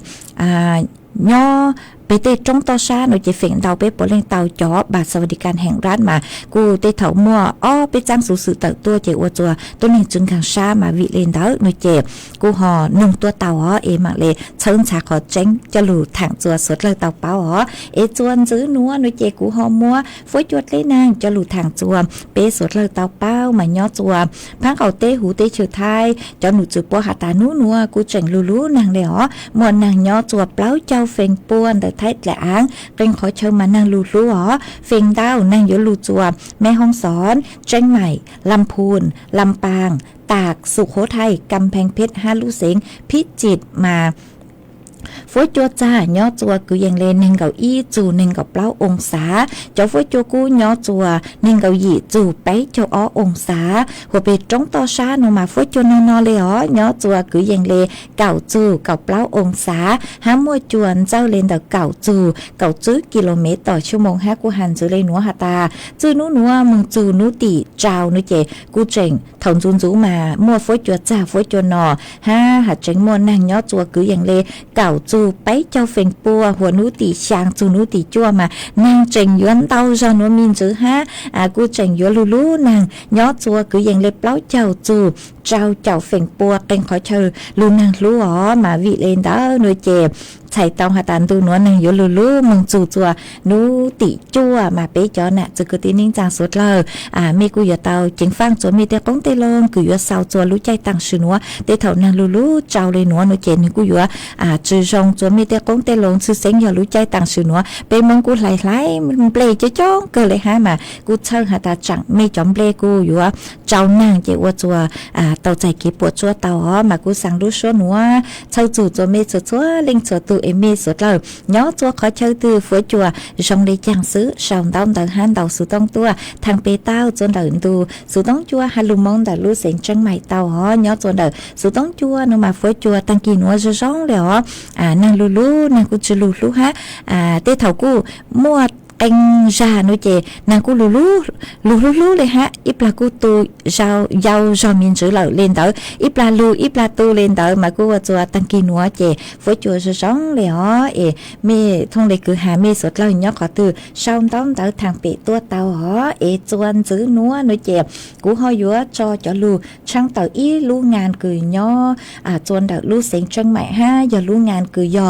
ย่อไปเตะจงต่อชาหน่วยจะเฟ่งดาวไปปนเล่งเตาจอบาทสวัสดิการแห่งรัฐมากูเตะเถามัวอ้อไปจ้างสูสื่อเต่าตัวเจวัวตัวตัวหนึ่งจึงขังชามาวิเลนเตาหน่วยเจ็บกูห่อหนึ่งตัวเต่าอ๋อมาเลยเชิญชาขอเจ้งจะหลุดถังจัวสดเลยเต่าเป้าอ๋อจวนซื้อนัวหน่วยเจกูห่อมัวฝอยจวดเลยนางจะหลุดถังจัวเปสดเลยเต่าเป้ามาย่อจัวพังเขาเตะหูเตะเชือไทยจะหนูจือปัวหาตานัวกูเจ๋งลูนางเลยอ๋อมวนนางย่อจัวเปล่าเจ้าเฟ่งป้วนแต่ไทยแหละอ้างเป็นขอเชิญมานั่งลูอ๋อเฟ่งดาวนั่งอยู่ลูจัวแม่ห้องสอนเชียงใหม่ลำพูนลำปางตากสุโขทัยกำแพงเพชรฮาลูเสงพิจิตรมาฝอยจัวจ้าย่อจัวกูยังเลนหนึ่งเก้าอี้จู่หนึ่งกับเปล่าองศาเจ้าฝอยจัวกูย่อจัวหนึ่งเก้าอี้จู่ไปเจ้าอ้อองศาหัวเป็ดจ้องต่อชาโนมาฝอยจัวนอเลยอ๋อย่อจัวกูยังเลเก่าจู่เก่าเปล่าองศาห้ามวยจวนเจ้าเลนแต่เก่าจู่กิโลเมตรต่อชั่วโมงฮะกูหันจื้อเลยหนัวหาตาจื้อนัวมึงจู่นุติเจ้านุเจกูเจ๋งถงจุนจูมามัวฝอยจัวจ้าฝอยจัวนอห้าหัดเจ๋งมัวนางย่อจัวกูยังเลเก่าจูไปเจ้าเฟ่งปัวหัวนุติช่างจูนุติจัวมานางเจงยวนเต้าจอนวมินจื้อฮะกูเจงยวนลูนางย่อจัวกูยังเลเปล่าเจ้าจูเจ้าเฟ่งปัวเป็นขอเชิญลูนางลูอ๋อมาวิเลนเด้อหน่วยเจ็บใช้เตาหาตันตูนัวนางยวนลูมึงจูจัวนุติจัวมาเป๊ะจอน่ะจะกูตีนิ่งจางสุดเลยมีกูอย่าเตาจิงฟังจัวมีแต่ก้องเตลงกูอย่าเศร้าจัวรู้ใจตังชื่อนัวเตเท่านางลูเจ้าเลยนัวหน่วยเจ็บนี่กูอย่าจือจงจัวมีแต่ก้องเตลงซื้อเซ็งอย่ารู้ใจตังชื่อนัวเป็นมึงกูไหลมันเปลจะจ้องเกิดเลยฮะมากูเชิงหาตาจังไม่จอมเปลกูอยู่เจ้านางเจ้าจัวเตาใจเก็บปวดจัวเตามากูสั่งรู้ชัวนัวเช่าจู่จัวเมจัวเล่งจัวตูเอเมสุดเลยย้อจัวขอเช่าตือฝอยจัวจงได้จังซื้อสองดาวเดินหันดาวสุดต้องตัวทางเปเต้าจนเดินดูสุดต้องจัวฮัลลุมองแต่รู้เสียงจังใหม่เตาย้อจนเดินสุดต้องจัวนึกมาฝอยจัวตั้งกี่นัวจะร้องเลยนางลูนางกูจะลูฮะเตเถากูมัวเอ็งจาโนเจนางกูลูเลยฮะอีปลากูตูยาวจอมินจื้อเหล่าเล่นเต๋ออีปลาตูเล่นเต๋อมากูว่าจัวตังกีนัวเจฝอยจัวจะร้องเลยมีทงเลยคือหามีสดเล่าย่อขอตือชาวต้อมเต๋อทางเปตัวเต๋อจวนจื้อนัวโนเจกูหอยัวจอลูช่างเต๋ออีลูงานคือย่อจวนเต๋อลูเสียงจังใหม่ฮะอย่าลูงานคือย่อ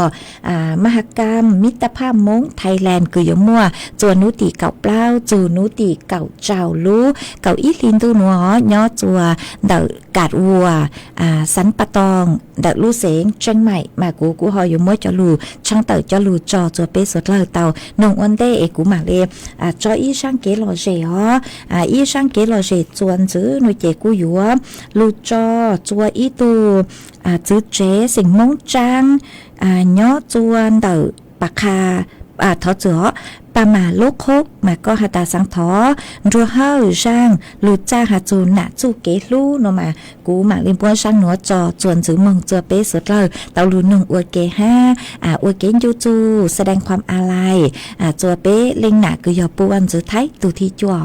มหกรรมมิตรภาพมงไทยแลนด์คือย่อมัวจวนนุติเก่าเปล่าจูนุติเก่าเจ้ารู้เก่าอีลินตูนัวย่อจัวเดากาดวัวสันปะตองเดลูเสงเชียงใหม่มากูหออยู่มัวจอลูช่างเต๋อจอลูจอจัวเปสดเลยเตานงอันเต้กูมาเลยจออีช่างเกลอเจอีช่างเกลอเจจวนจื้อหน่วยเจกูอยู่ลูจอจัวอีตูจื้อเจสิงมงจังย่อจวนเดปากคา thọ chữa bà mà lốt khốt mà có hạt ta sáng thó rồi hơi sang lụt cha hạt chù nạ chù kế lu nó mà cú mà liên quan sang nó cho chuẩn chữ mừng chùa bế sốt lời tàu lù nung uất kế ha uất kế chu chu แสดงความอาลัยchùa bế linh nạ cứ dò pu ăn chữ thái từ thi chùa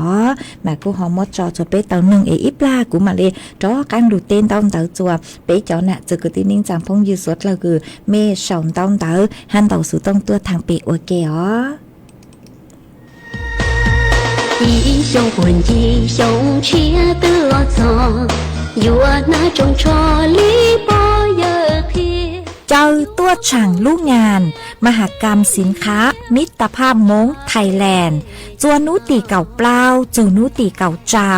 mà cú họ mót cho chùa bế tàu nung ít la cú mà li đó căng đủ tên tao tàu chùa bế cho nạ chữ cứ tin ninh chẳng phong như sốt lời cứ mê sòng tao tàu han tàu sử tông tua thằng bế uất kế ó英雄魂英雄切得早，有那种着力不要撇。 เจ้าตัวช่างลูกงานมหกรรมสินค้ามิตรภาพมงไทยแลนด์จวนนุติเก่าเปล่าจูนุติเก่าเจ้า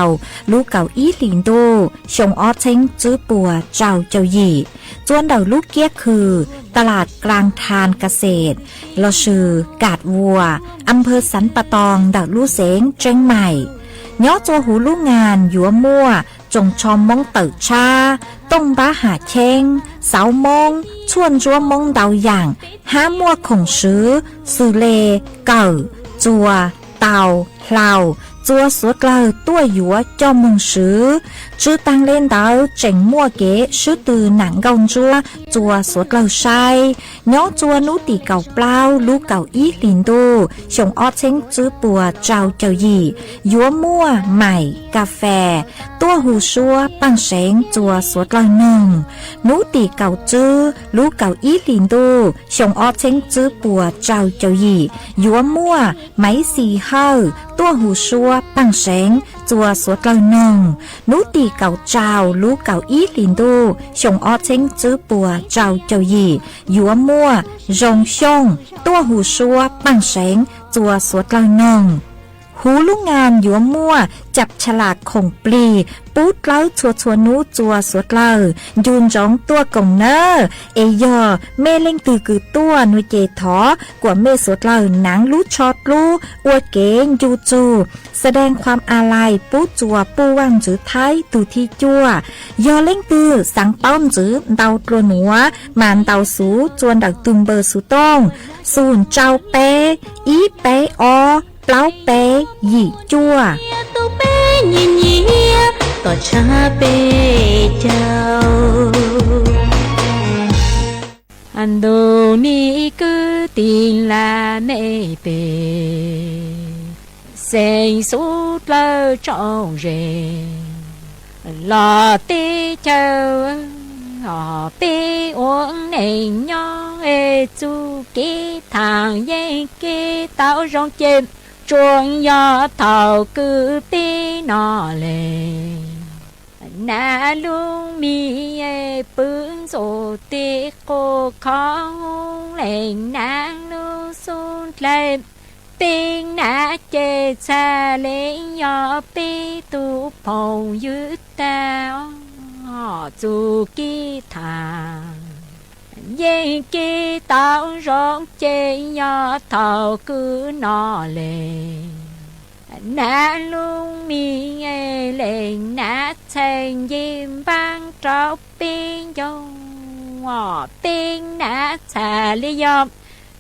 ลูกเก่าอีหลินโดชงออเชงจื้อปัวเจ้าเจ้าหยี่จวนเดาลูกเกี้ยคือตลาดกลางทานเกษตรลอชือกาดวัวอำเภอสันปะตองเดาลู่เสงเจียงใหม่ย้อจัวหูลูกงานหยัวมั่วจงชอมมงเติชาต้งบ้าหาเชงเสามงชวนจัวมงเดาอย่างห้ามั่วขงซื้อสือเลเก่าจัวเต่าเหล่าจัวสวดเลอตัวหยัวจอมงซื้อชื่อตั้งเล่นเดาเจ๋งมั่วเก๋ชื่อตือหนังกงจัวสวดเลอใช่ย้อจัวนุติเก่าเปล่าลูกเก่าอีหลินดูชงออเชงจื้อปัวเจ้าเจ้าหยี่ยัวมั่วใหม่กาแฟตัวหูชัวปังเสงจัวสวดเลอหนึ่งนุติเก่าจื้อลูกเก่าอีหลินดูชงออเชงจื้อปัวเจ้าเจ้าหยี่ยัวมั่วไหมสีเฮาตัวหูชัวปังเสงจัวสวดเลอหนึ่งนุติเก่าเจ้าลูกเก่าอีหลินดูชงออเชงจื้อปัวเจ้าเจ้าหยี่ยัวมั่วรงชงตัวหูชัวปังเสงจัวสวดเลอหนึ่งหูลูกงานยัวมั่วจับฉลากข่งปลีปูดเล้าชัวนูจัวสวดเลอยูนจ้องตัวกงเนอเอยอเมเล่งตือคือตัวนุยเจถอกว่าเมสวดเลอหนังลูชอดลูอวดเกงยูจูแสดงความอาลัยปูจัวปูว่างจื้อไทยตูที่จัวยอเล่งตือสังเป้าจื้อเตาตัวหนัวมันเตาสูจวนดักตุมเบอร์สูต้องสูนเจ้าเปอีเปอเปล่าเปหยี่จัว nhìn nhía tỏ cha bê chào anh đồ ni cứ tin là nê bê sen suốt lơ trọn rề lò tê chờ họ bê uống nền nhỏ ê chu kê thằng dây kê tao rong chêm chuông gió thầu cứ tí nọ lệ na luôn mi bướng rồi tí cô khó lên nàng luôn xuống lên tiếng na chê xa lên gió bí tu phong dứt tao họ chu ký thang dây kia tao rong chê nhỏ thầu cứ nọ lệ na luôn mi nghe lên na thành diêm vang trao biên dông họ tiếng na xà lý dòng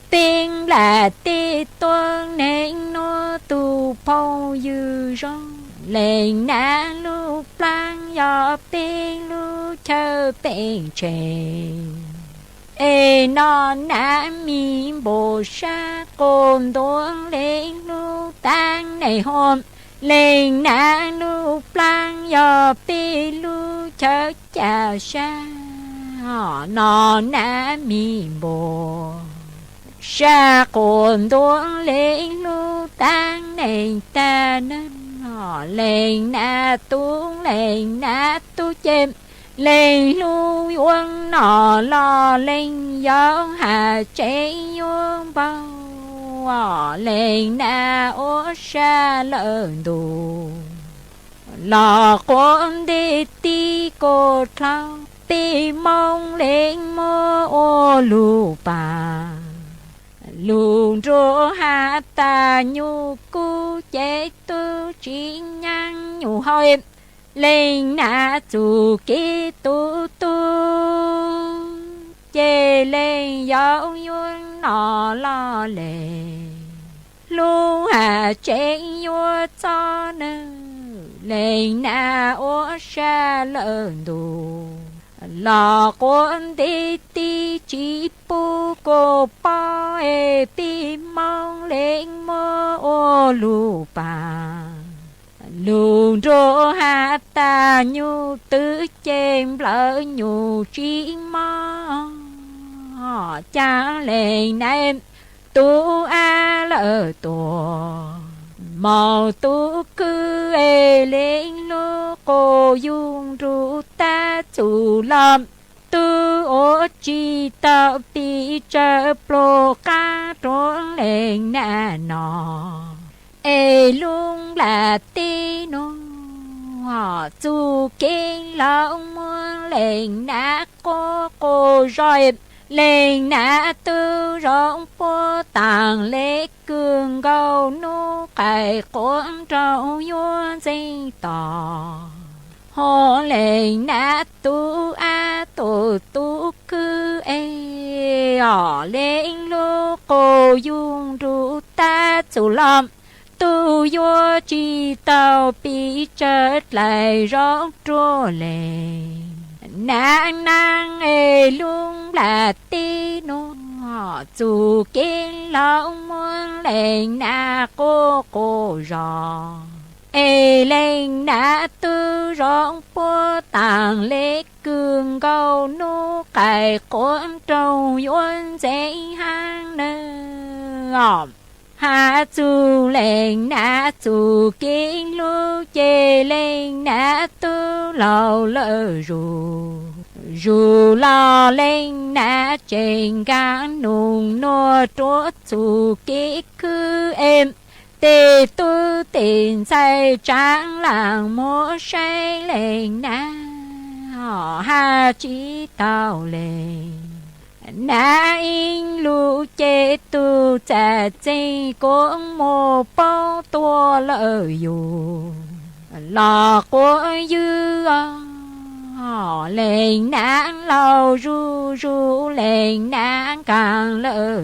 tiếng là ti tuân nên nó tu phong dư rong lên na lúc lang gió tiếng lúc chờ bên trên ê non nã mi bồ sa cồn tuôn lên lúc tan này hôm lên nã lúc lang gió pi lúc chớ chào sa họ non nã mi bồ sa cồn tuôn lên lúc tan này ta nên họ lên nã tuôn lên nã tu chêm lên lu uông nọ lo lên gió hà chế uông bao lên na ô sa lợn đù lò con đi ti cô trao ti mong lên mơ ô lu bà luồng rô hà ta nhu cu chế tu chỉ nhang nhu hỏi lên na chu ki tu tu chê lên dấu yuan nọ lo lệ lu hà trên vua cho nữ lên na ô sa lợn đồ lò quân đi đi chỉ bu cô pa e pi mong lên mơ ô lu pa lu rô ha ta nhu tứ chêm lỡ nhu chi mong cha lên em tu a lỡ tổ màu tu cứ e lên lô cô dung ru ta chủ lâm tu ô chi tạo ti trợ pro ca trốn lên na nọ e lung là ti nô họ chu kinh lòng muốn lên na cô rồi lên nã tư rộng phố tàng lễ cường gâu nô cải cuốn trâu yuan dinh tỏ hồ lên nã tu a tu cư e ở lên lô cô dung ru ta chủ lâm tu yo chi tàu bị chết lại rộng trô lên nàng nàng e luôn là ti nô dù kiến lòng muốn lên na cô rò e lên na tư rong po tàng lễ cường gâu nô cải cuốn trâu yuan dễ hang nơ hà chu lên na chu kiến lu chê lên na tư lâu lỡ dù lo lên na trên gan nung nô trốt chu kỹ cứ em tê tu tiền say tráng làng mô say lên na họ ha chỉ tao lên na in lu chê tu cha chê cũng mô bao tua lỡ dù lò của dư họ lên nắng lâu ru lên nắng càng lỡ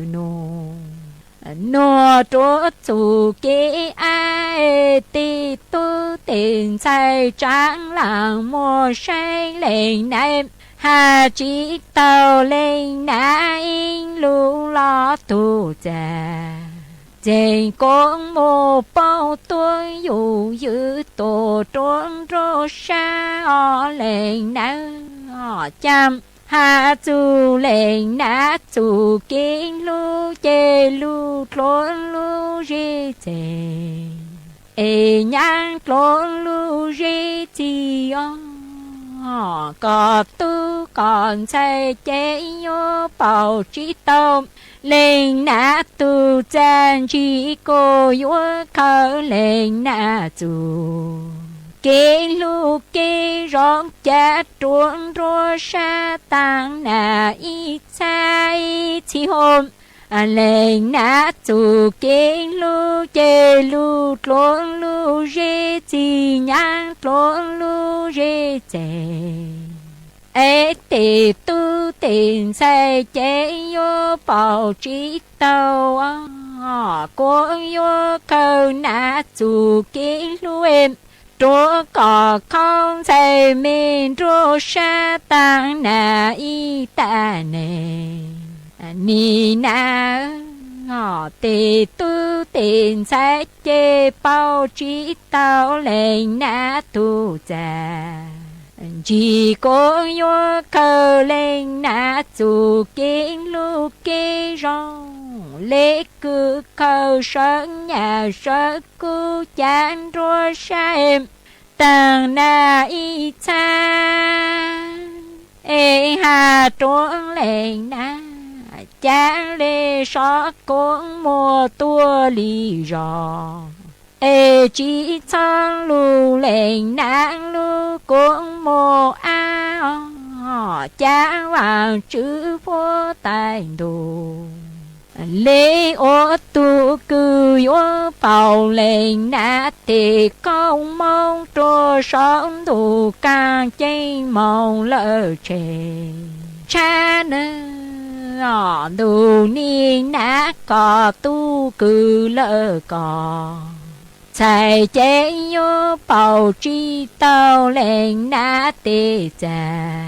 nô trốt chủ kỹ ai ti tu tiền say tráng làng mô say lên em hà chỉ tàu lên nã in lu lo tu cha trên con mô bao tôi dù giữ tổ trốn rô sa họ lên nã họ chăm hà chu lên nã chu kiến lu chê lu trốn lu rê chê e nhang trốn lu rê chi có tu còn say chế vô bầu trí tôm lên nã tu chan chi cô vô khờ lên nã tu kê lu kê rong cha truông rô sa tăng nà y cha y chi hôm lên nã tu kê lu chê lu trốn lu rê chi nhang trốn lu rê chê ê tì tu tiền say chế vô bầu trí tàu cô vô khâu nã tu kê lu em trô cò không say mình trô sa tăng nà y ta nè ni na tì tu tiền say chế bao trí tàu lên nã tu già chỉ có vô khờ lên nã chu kiến lu kê rong lễ cứ khờ sơn nhà sơ cu chán rô sa em tàng na y cha e hà trốn lên na chán lê só cuốn mùa tua lì rò ê chỉ chăng lu lên nang lu cuốn mùa a cha hoàng chữ vô tài đồ lễ ô tu cư vô bầu lên nã thì công mong trô sống đủ càng chênh mong lỡ chê cha nơ đủ ni nát cò tu cử lỡ cò chạy chế nhô bầu chi tàu lên nát tê già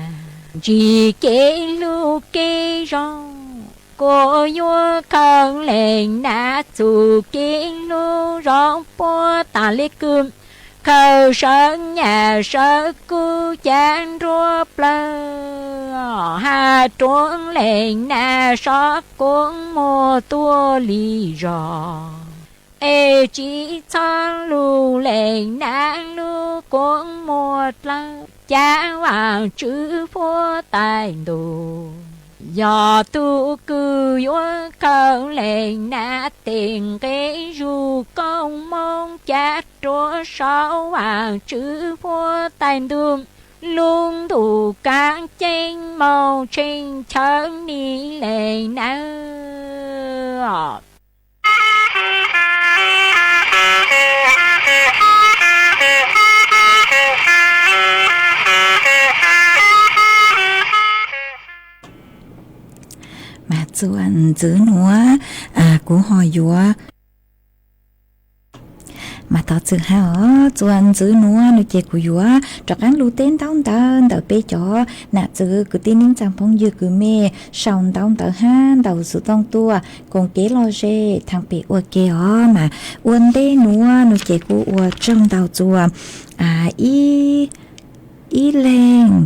chỉ kế lu kế rong cô nhô khăn lên nát dù kế lu rong po ta lê cơm khâu sơn nhà sơ cu chán rùa plơ hà truông lên na sót cuốn mùa tua lì rò ê chỉ cho lù lên na lù cuốn mùa plơ chá hoàng chữ phố tài đồ do tu cư vô khâu lên na tiền cái ru công mong chát chúa sáu hoàng chữ phố tài đường luôn đủ các trên màu trên chân đi lên na mà chuan giữ núa của hồi dùa mà tao chữ ha chuan giữ núa nó chè của dùa trọc ăn lú tên tao tao bê cho nè chữ cứ tin nín chẳng phong dư cứ mê sòng tao ha đầu sự tông tua còn kế lo dê thằng bị ua kê mà uốn đê núa nó chè của ua trông tao chùa ý lên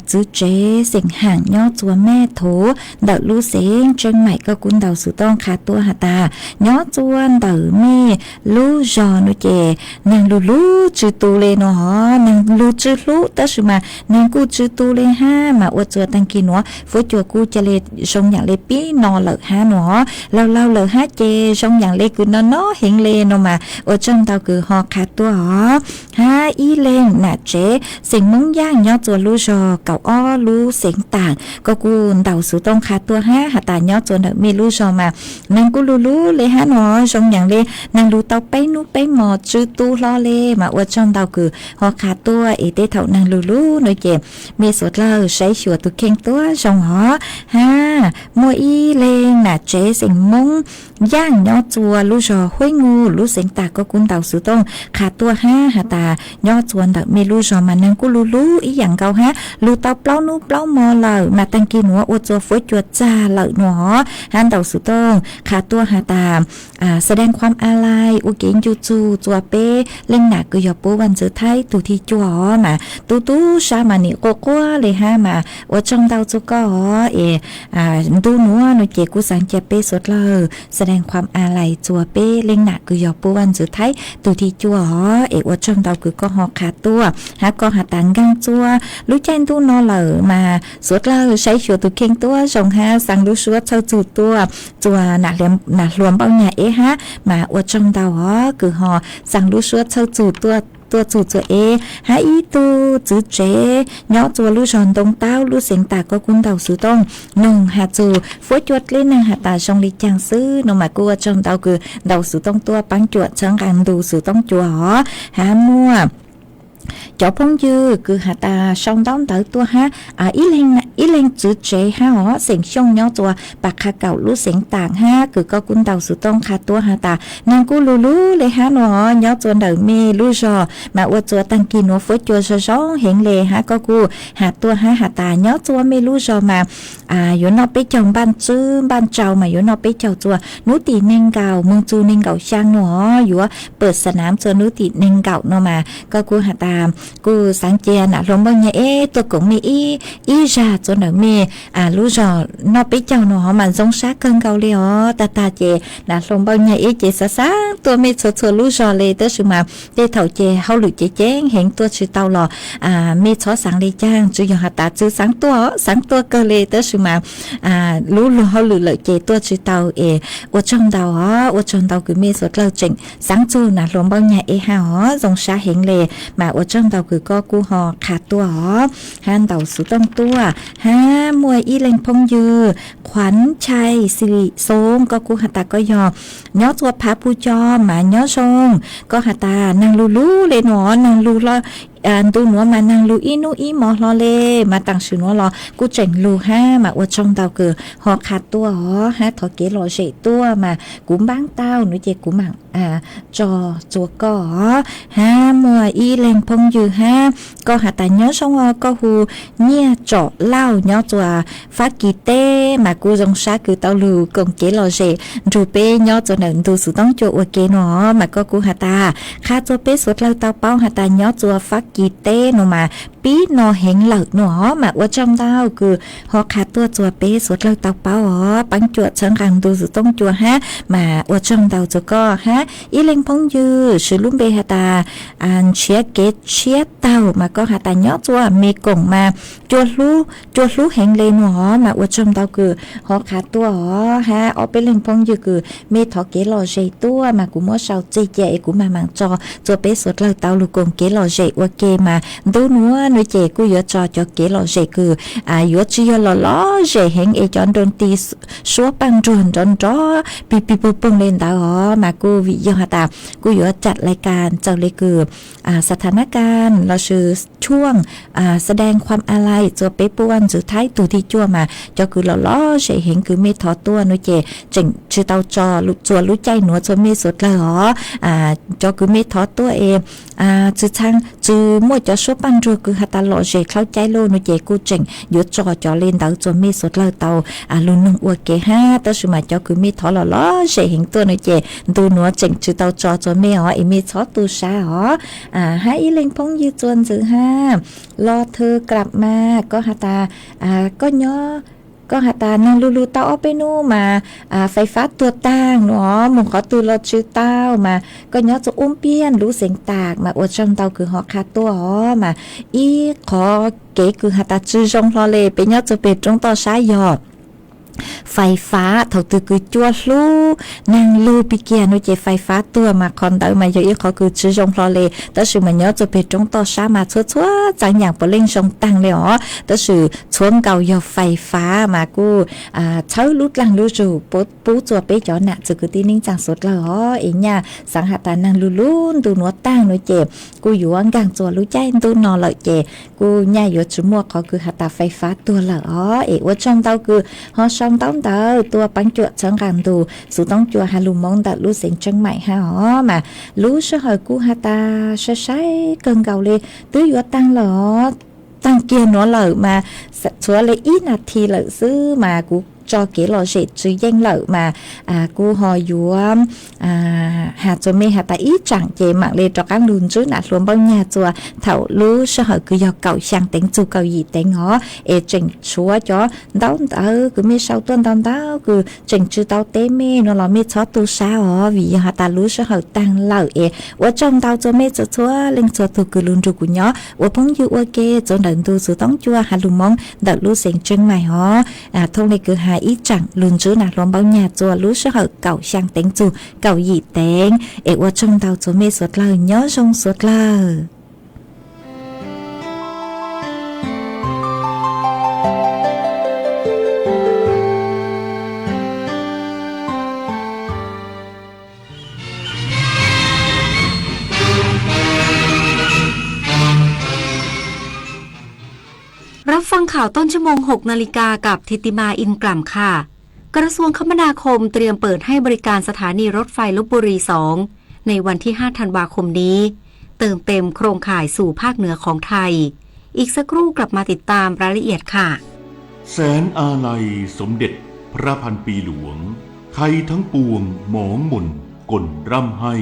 chữ chế sinh hàng nhó chùa mẹ thố đợi lũ xén trên mày có cuốn đầu sự tông khá tua hà ta nhó chuan đợi mê lũ giò nó chè nàng lũ chữ tu lên nó hả nàng lũ chữ lũ tất sự mà nàng cu chữ tu lên ha mà ua chùa tăng kỳ nó phố chùa cu chè lê sông nhàng lê pí nó lợ ha nó lâu lợ ha chè sông nhàng lê cứ nó hiện lên nó mà ua trong tao cứ họ khá tua hả ha ý lên nà chế sinh mông giang nhó chùa lũ giò cậu o lú xén tảng có cu đầu số tông khá tua ha hà ta nhó cho đợi mi lú rồi mà nàng cu lú lê ha nó trong nhàng lê nàng lú tàu bay nú bay mò chữ tu lo lê mà ở trong tàu cử họ khá tua ý tế thầu nàng lú nói chè mi sốt lơ sấy chùa tu khen tua trong họ ha mua y lên là chế sinh mông giang nhó chùa lú rồi huế ngu lú xén tảng có cuốn tàu số tông khá tua ha hà ta nhó chùa đợi mi lú rồi mà nàng cu lú ý dạng câu ha lú tao plau nú plau mò lợ mà tăng kia nó ô cho phối chuột cha lợ nó han đầu số tông khá tua hà tàแสดงความอาลัยอุเกนจูจูจัวเป้เล่งหนักก็ยอปูวันเจอไทยตูที่จัวมาตูชามานี่โกโก้เลยฮะมาว่าจังดาวจุก็ดูนัวหนูเจกูสังเจเป้สดเลยแสดงความอาลัยจัวเป้เล่งหนักก็ยอปูวันเจอไทยตูที่จัวว่าจังดาวคือก็หอขาตัวฮะก็หาตังกังจัวรู้ใจตูนอเหลอมาสดเลยใช้ชัวตูเข่งตัวสองฮะสั่งรู้ชัวเช่าจูตัวจัวหนักรวมเป้าใหญ่ฮะมาอวดจงดาวคือหอสั่งรู้ชัวเช่าจูตัวจูตัวหาอีตูจื้อเจย่อตัวรู้ชอนตรงเต้ารู้เสียงตาก็คุ้นเต่าซื้อต้องนงหาจูฝวยจวดเล่นนางหาตาชงลิจางซื้อนงมากัวจงเต่าคือเต่าซื้อต้องตัวปังจวดเชิงกันดูซื้อต้องจัวหามัวchỗ phong dư cứ hà ta song đón tới tua ha ý lên chữ chế ha họ xẻng song nhau tua bạc hà cầu lú xẻng tàng ha cứ có cuốn tàu sự tông khá tua hà ta nàng cú lú lê ha nó nhau tua đời mê lú rò mà ua tua tăng kỳ nó phối chua gió hiện lê ha có cu hà tua ha hà ta nhau tua mê lú rò mà yếu nó bé chồng ban trầu mà yếu nó bé chầu tua nú tì neng gạo mương chu neng gạo sang nó yếuเปิดสนามเจอnú tì neng gạo nó mà có cu hà taกูสังเกตนะลมบางอย่างตัวกงมีอีจ่าจนแบบมีรู้จอนอไปเจ้าหนอมันสงสารเกินเกาเลยอ๋อตาเจนะลมบางอย่างเจสาตัวไม่ชัวรู้จอเลยตัวสุมาเตเถ่าเจเขาหลุดเจแจ้งเห็นตัวชื่อเต่าหล่อไม่ช้อสังเลยจ้างจุยหัตตาจื้อสังตัวเกเลยตัวสุมารู้เขาหลุดเลยเจตัวชื่อเต่าอวดจงเต่าอ๋อวดจงเต่าคือไม่สดเราจริงสังจูนะลมบางอย่างฮะอ๋อสงสารเห็นเลยมาอวดจงเต่าคือก็กูหอขาดตัวอ๋อฮันเต่าสุต้องตัวมวยอีเล็งพงยือขวัญชัยสิริทรงก็กูหัตตาก็ยอย้อตัวพระผู้จอมมาย้อทรงก็หัตตานางลูเลยหนอนางลู ดูหนัวมานั่งลูอีนูอีหมอลอเลมาตั้งชื่อหนัวรอกูเจ๋งลูห้ามาว่าช่องเตาคือหอขาดตัวหอฮะถอเกลอเฉยตัวมากูบ้างเต้าหนูเจกูมั่งจอจัวก็ฮะมัวอีแรงพงอยู่ฮะก็หาแต่เนื้อช่องก็หูเนี่ยเจาะเล่าเนื้อจัวฟักกีเต้มากูจงซาคือเตาลูกงเกลอเฉยจูเป้เนื้อจัวหนึ่งดูสุดต้องจัวอวเกเนาะมาก็กูหาตาค่าจัวเป้สุดเราเตาเป้าหาแต่เนื้อจัวฟักกีเต้หนูมาปีนอแหงเหลิกหนอมาว่าจำดาวคือหอขาดตัวจัวเป้สวดเลิกเตาเป้าอ๋อปังจวดเชิงรังดูสุดต้องจัวฮะมาว่าจำดาวจัวก็ฮะอีเล็งพงยือชื่อลุ่มเบหาตาอันเชียเกตเชียเต้ามาก็หาตาเนาะจัวเมกงมาจัวรู้แหงเลยหนอมาว่าจำดาวคือหอขาดตัวอ๋อฮะเอาไปเล็งพงยือคือเมถอเกลอเจตัวมากูมัวเศร้าใจใหญ่กูมามังจอจัวเป้สวดเลิกเตาลูกงเกลอเจว่าเกมาดูนัวnơi trẻ cô nhớ cho kế lò dễ cứ nhớ chia lò dễ hẹn ấy chọn đồn tì số băng ruồn đồn đó pi bung lên đó mà cô vị do hạt tạp cô nhớ chặtรายการเจ้าเลยคือสถานการณ์เราชื่อช่วงแสดงความอาลัยจัวเป๊ปวันสุดท้ายตัวที่จั่วมาจะคือเราล้อเฉยเห็นคือไม่ถอตัวนู้เจจึงชื่อเตาจอลุจัวรู้ใจหนัวจัวไม่สุดเลยหรอจะคือไม่ถอตัวเองจือช่างจือมั่วจะชอบปันรัวคือฮัตตาหล่อเฉยเข้าใจโลนู้เจกูจึงหยุดจอเล่นเตาจัวไม่สุดเลยเตาลุนนงอวเกห้าแต่สมัยจะคือไม่ถอหล่อเฉยเห็นตัวนู้เจดูหนัวจึงจือเตาจอจัวไม่หรอไอไม่ถอตัวชาหรอให้อีเล็งพงยืดจวนจือห้ารอเธอกลับมาก็ฮัตตาก็ย่อก็หาตานั่งลูเต้าเอาไปนู่มาไฟฟ้าตัวตั้งเนาะมุงขอตัวรถชื่อเต้ามาก็ย้อนจะอุ้มเปี้ยนรู้เสียงตากมาอวดช่างเต้าคือหอคาตัวอ๋อมาอีขอเก๋คือหาตาจื้อจงพอเลยไปย้อนจะเป็นจงต่อสายหยอดไฟฟ้าถกตือคือจั่วลูนั่งลูปีเกียนเจไฟฟ้าตัวมาคอนเตอร์มาเยอะเขาคือชื่อจงพลอเลยแต่สื่อมันเยอะจะเป็นจงต่อช้ามาชั่วจังอย่างปเล่งชงตังเลยอ๋อแต่สื่อชวนเก่าหยอไฟฟ้ามากูเช่าลุดลังลุจูปูจั่วเป๊ะจอหนักจะคือที่นิ่งจังสุดเลยอ๋อเอ็งเนี่ยสังหาตานั่งลุ้นดูนัวตั้งนัวเจ็บกูอยู่อังกลางจั่วรู้ใจดูนอนเลยเจ็บกูเนี่ยอยู่ชั่วโมงเขาคือหาตาไฟฟ้าตัวเลยอ๋อเอ๋ว่าช่างเต้าคือฮอช่างต้องเตอตัวปังจวดเชิงกันดูสุต้องจัวฮาลุมงแต่รู้เสียงจังใหม่ฮะอ๋อมารู้เชื่อหอยกูฮาตาใช้เกินเก่าเลยตื้ออยู่ตั้งหรอตั้งเกียร์หนัวเหล่ามาชัวเลยอีนาทีเหล่าซื้อมากูcho kế lò dệt chứ danh lợi mà cô hỏi dùa hạt cho mê hạt ta ít chẳng chế mạng lên cho các lùn chứ nạt luôn bao nhà chùa thảo lú sẽ hỏi cứ do cậu sang tính chu cậu gì tính ngó chỉnh chúa cho đau cứ mê sau tuần đau cứ chỉnh chữ tao tế mê nó là mê chó tu sao vì hạt ta lú sẽ hỏi tăng lợi ở trong tao cho mê cho chúa lên cho tu cứ lùn ru của nhó ở phong dư ok cho đợt tu sự tống chua hạt lùn mong đợt lú sen chân mày thông này cứ hai ít chẳng luôn chứ nạt luôn bao nhà chùa lú sẽ hợp cậu sang tính chù cậu gì tính ở trong tàu cho mê suốt lời nhớ trong suốt lờiรับฟังข่าวต้นชั่วโมง 6 นาฬิกากับธิติมาอินกล่ำค่ะกระทรวงคมนาคมเตรียมเปิดให้บริการสถานีรถไฟลพบุรี 2 ในวันที่ 5 ธันวาคมนี้เติมเต็มโครงข่ายสู่ภาคเหนือของไทยอีกสักครู่กลับมาติดตามรายละเอียดค่ะแสนอาลัยสมเด็จพระพันปีหลวงไทยทั้งปวงหมองมนก่นร่ำให้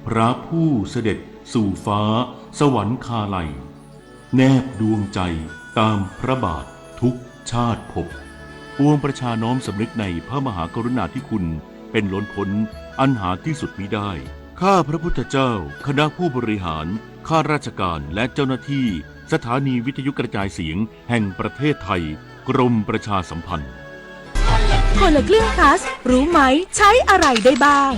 พระผู้เสด็จสู่ฟ้าสวรรคาลัยแนบดวงใจตามพระบาททุกชาติภพปวงประชาน้อมสำนึกในพระมหากรุณาธิคุณเป็นล้นพ้นอันหาที่สุดมิได้ข้าพระพุทธเจ้าคณะผู้บริหารข้าราชการและเจ้าหน้าที่สถานีวิทยุกระจายเสียงแห่งประเทศไทยกรมประชาสัมพันธ์ คนละครึ่งพลัสรู้ไหมใช้อะไรได้บ้าง